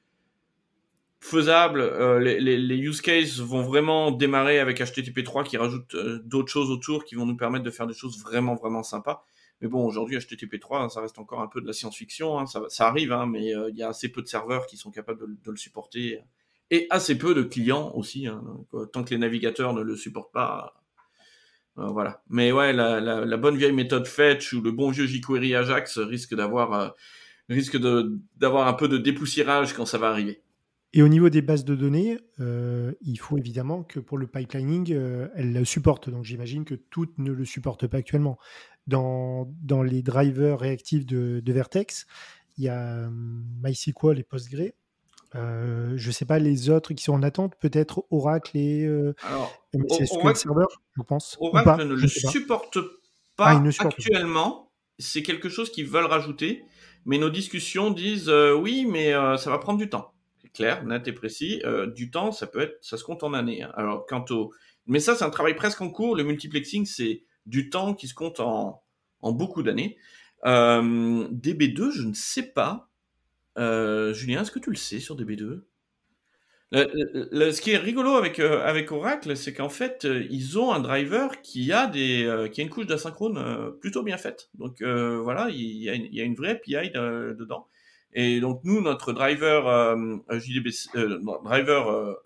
faisable. Les use cases vont vraiment démarrer avec HTTP3 qui rajoute d'autres choses autour qui vont nous permettre de faire des choses vraiment vraiment sympas. Mais bon, aujourd'hui HTTP3 ça reste encore un peu de la science-fiction, hein. Ça arrive, hein, mais il y a assez peu de serveurs qui sont capables de le supporter et assez peu de clients aussi, hein. Tant que les navigateurs ne le supportent pas, voilà. Mais ouais, la bonne vieille méthode fetch ou le bon vieux jQuery Ajax risque d'avoir un peu de dépoussiérage quand ça va arriver. Et au niveau des bases de données, il faut évidemment que pour le pipelining, elles le supportent. Donc j'imagine que toutes ne le supportent pas actuellement. Dans les drivers réactifs de Vertex, il y a MySQL et Postgre. Je ne sais pas les autres qui sont en attente, peut-être Oracle et Alors, MS SQL Oracle, Server, je pense. Ou pas, Oracle ne je le ne sais pas. supporte Ah, il ne pas supporte pas. actuellement. C'est quelque chose qu'ils veulent rajouter, mais nos discussions disent oui, mais ça va prendre du temps. C'est clair, net et précis. Du temps, ça se compte en années. Hein. Alors, mais ça, c'est un travail presque en cours. Le multiplexing, c'est du temps qui se compte en beaucoup d'années. DB2, je ne sais pas. Julien, est-ce que tu le sais sur DB2? Ce qui est rigolo avec Oracle, c'est qu'en fait, ils ont un driver qui a une couche d'asynchrone plutôt bien faite. Donc voilà, il y a une vraie API dedans. Et donc nous, notre driver JDBC, non, driver,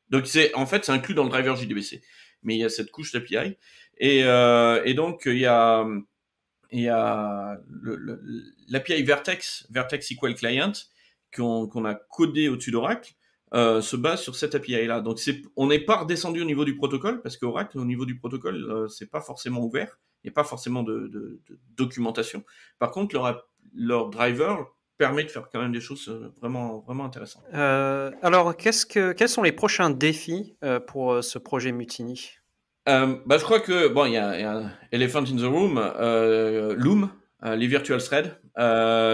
donc c'est inclus dans le driver JDBC, mais il y a cette couche d'API. Et donc il y a l'API Vertex SQL Client qu'on a codé au-dessus d'Oracle. Se base sur cette API-là. Donc on n'est pas redescendu au niveau du protocole parce qu'Oracle, au niveau du protocole, c'est pas forcément ouvert. Il n'y a pas forcément de documentation. Par contre, leur driver permet de faire quand même des choses vraiment, vraiment intéressantes. Alors, quels sont les prochains défis pour ce projet Mutiny? Je crois que il y a Elephant in the Room, Loom, les virtual threads.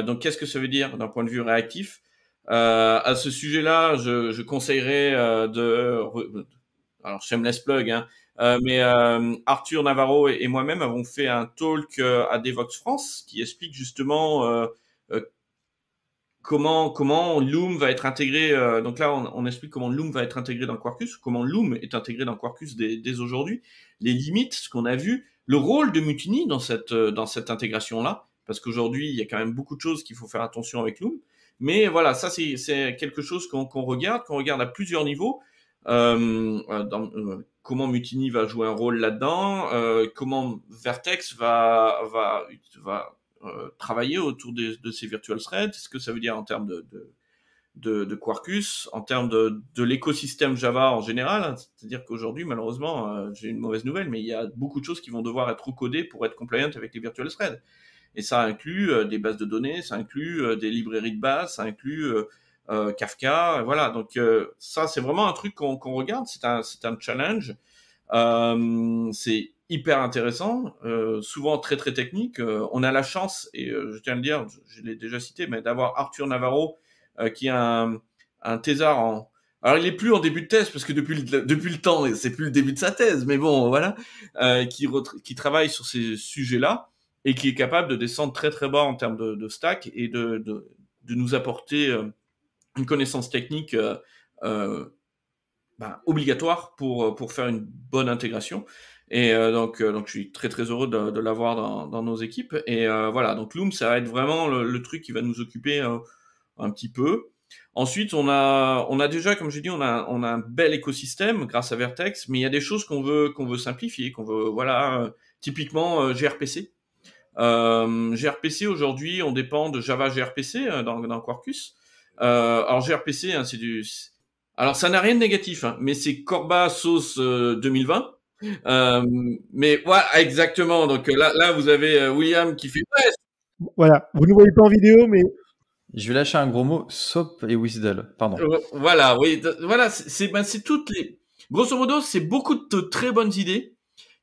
Donc, qu'est-ce que ça veut dire d'un point de vue réactif? À ce sujet-là, je conseillerais alors shameless plug, hein, mais Arthur Navarro et moi-même avons fait un talk à Devoxx France qui explique justement comment Loom va être intégré. Donc là, on explique comment Loom va être intégré dans Quarkus, comment Loom est intégré dans Quarkus dès aujourd'hui, les limites, ce qu'on a vu, le rôle de Mutiny dans cette intégration-là, parce qu'aujourd'hui, il y a quand même beaucoup de choses qu'il faut faire attention avec Loom. Mais voilà, ça c'est quelque chose qu'on regarde à plusieurs niveaux. Comment Mutiny va jouer un rôle là-dedans, comment Vertex va travailler autour de ces virtual threads. Ce que ça veut dire en termes de Quarkus, en termes de l'écosystème Java en général. Hein. C'est-à-dire qu'aujourd'hui, malheureusement, j'ai une mauvaise nouvelle, mais il y a beaucoup de choses qui vont devoir être recodées pour être compliant avec les virtual threads. Et ça inclut des bases de données, ça inclut des librairies de base, ça inclut Kafka, voilà. Donc ça, c'est vraiment un truc qu'on regarde. C'est un challenge. C'est hyper intéressant, souvent très très technique. On a la chance, et je tiens à le dire, je l'ai déjà cité, mais d'avoir Arthur Navarro qui a un thésard en... Alors il est plus en début de thèse parce que depuis le temps, c'est plus le début de sa thèse, mais bon voilà, qui travaille sur ces sujets-là et qui est capable de descendre très très bas en termes de stack et de nous apporter une connaissance technique obligatoire pour faire une bonne intégration. Et donc je suis très très heureux de l'avoir dans nos équipes. Et voilà, donc Loom, ça va être vraiment le truc qui va nous occuper un petit peu. Ensuite, on a déjà, comme j'ai dit, on a un bel écosystème grâce à Vertex, mais il y a des choses qu'on veut simplifier, typiquement gRPC. gRPC aujourd'hui, on dépend de Java gRPC dans Quarkus. Alors gRPC, hein, alors ça n'a rien de négatif, hein, mais c'est Corba sauce 2020. Mais voilà, exactement. Donc là vous avez William qui fait. Voilà, vous ne voyez pas en vidéo, mais je vais lâcher un gros mot, SOAP et WSDL. Pardon. Voilà, oui, voilà, c'est toutes les. Grosso modo, c'est beaucoup de très bonnes idées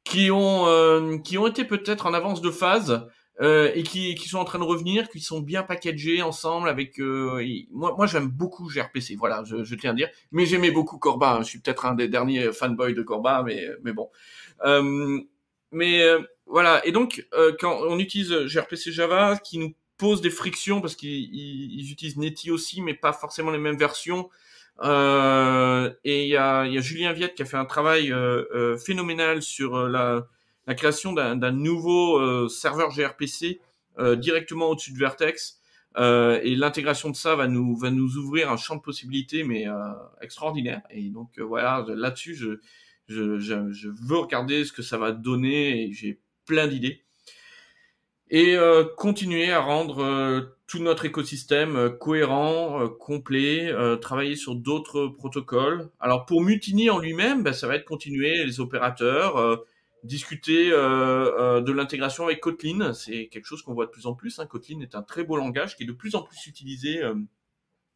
qui ont été peut-être en avance de phase et qui sont en train de revenir, qui sont bien packagés ensemble avec. Moi, j'aime beaucoup gRPC. Voilà, je tiens à dire. Mais j'aimais beaucoup Corba. Hein. Je suis peut-être un des derniers fanboys de Corba, mais bon. Voilà. Et donc, quand on utilise gRPC Java, qui nous pose des frictions parce qu'ils utilisent Netty aussi, mais pas forcément les mêmes versions. Et il y a Julien Viette qui a fait un travail phénoménal sur la création d'un nouveau serveur gRPC directement au-dessus de Vertex. Et l'intégration de ça va nous ouvrir un champ de possibilités, mais extraordinaire. Et donc voilà, là-dessus, je veux regarder ce que ça va donner et j'ai plein d'idées. et continuer à rendre tout notre écosystème cohérent, complet, travailler sur d'autres protocoles. Alors pour Mutiny en lui-même, ça va être continuer les opérateurs, discuter de l'intégration avec Kotlin. C'est quelque chose qu'on voit de plus en plus. Kotlin est un très beau langage qui est de plus en plus utilisé.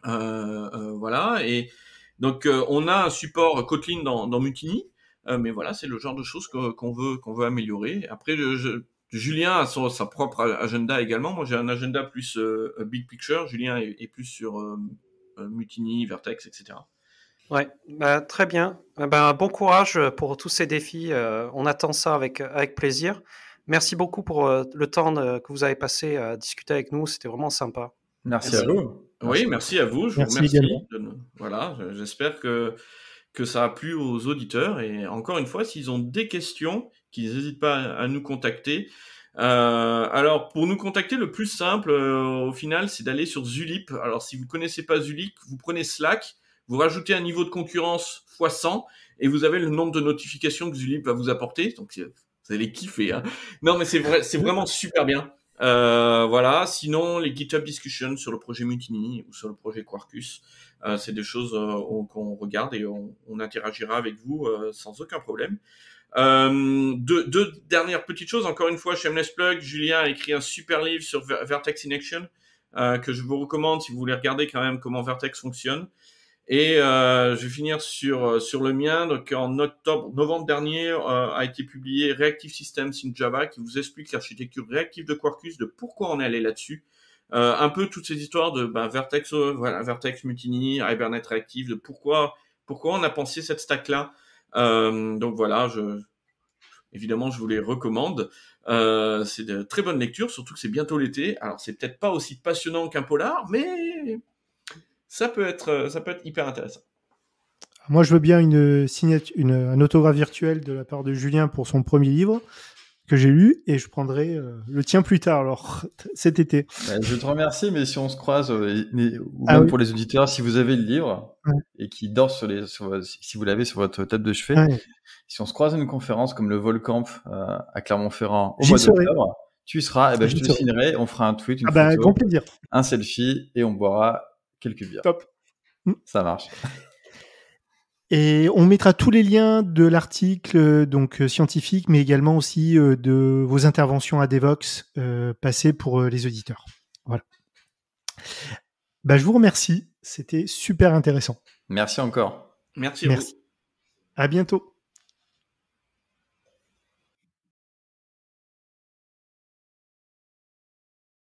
Voilà. Et donc on a un support Kotlin dans Mutiny, mais voilà, c'est le genre de choses qu'on veut améliorer. Après, Julien a sa propre agenda également. Moi, j'ai un agenda plus big picture. Julien est plus sur Mutiny, Vertex, etc. Ouais, très bien. Bon courage pour tous ces défis. On attend ça avec plaisir. Merci beaucoup pour le temps que vous avez passé à discuter avec nous. C'était vraiment sympa. Merci à vous. Oui, merci à vous. Je vous Merci remercie. également. Voilà, j'espère que ça a plu aux auditeurs. Et encore une fois, s'ils ont des questions, qu'ils n'hésitent pas à nous contacter. Alors, pour nous contacter, le plus simple, au final, c'est d'aller sur Zulip. Alors, si vous connaissez pas Zulip, vous prenez Slack, vous rajoutez un niveau de concurrence x 100 et vous avez le nombre de notifications que Zulip va vous apporter. Donc, vous allez kiffer. Non, mais c'est vrai, c'est vraiment super bien. Voilà. Sinon, les GitHub discussions sur le projet Mutiny ou sur le projet Quarkus, c'est des choses qu'on regarde et on interagira avec vous sans aucun problème. Deux dernières petites choses. Encore une fois, shameless plug, Julien a écrit un super livre sur Vertex in Action que je vous recommande si vous voulez regarder quand même comment Vertex fonctionne. Et je vais finir sur le mien. Donc en novembre dernier a été publié Reactive Systems in Java qui vous explique l'architecture réactive de Quarkus, de pourquoi on est allé là-dessus. Un peu toutes ces histoires de Vertex, Vertex Mutiny, Hibernate Reactive, de pourquoi on a pensé cette stack-là. Donc voilà, évidemment, je vous les recommande. C'est de très bonne lecture, surtout que c'est bientôt l'été. Alors, c'est peut-être pas aussi passionnant qu'un polar, mais ça peut être hyper intéressant. Moi, je veux bien un autographe virtuel de la part de Julien pour son premier livre que j'ai lu, et je prendrai le tien plus tard, alors cet été. Je te remercie, mais si on se croise, ou même pour les auditeurs, si vous avez le livre et qui dort si vous l'avez sur votre table de chevet, si on se croise à une conférence comme le Volcamp à Clermont-Ferrand au mois d'octobre, tu y seras, et je te signerai, on fera un tweet, une photo, grand plaisir. Un selfie, et on boira quelques bières. Top. Ça marche. Et on mettra tous les liens de l'article scientifique, mais également aussi de vos interventions à Devoxx passées pour les auditeurs. Voilà. Je vous remercie. C'était super intéressant. Merci encore. Merci à vous. À bientôt.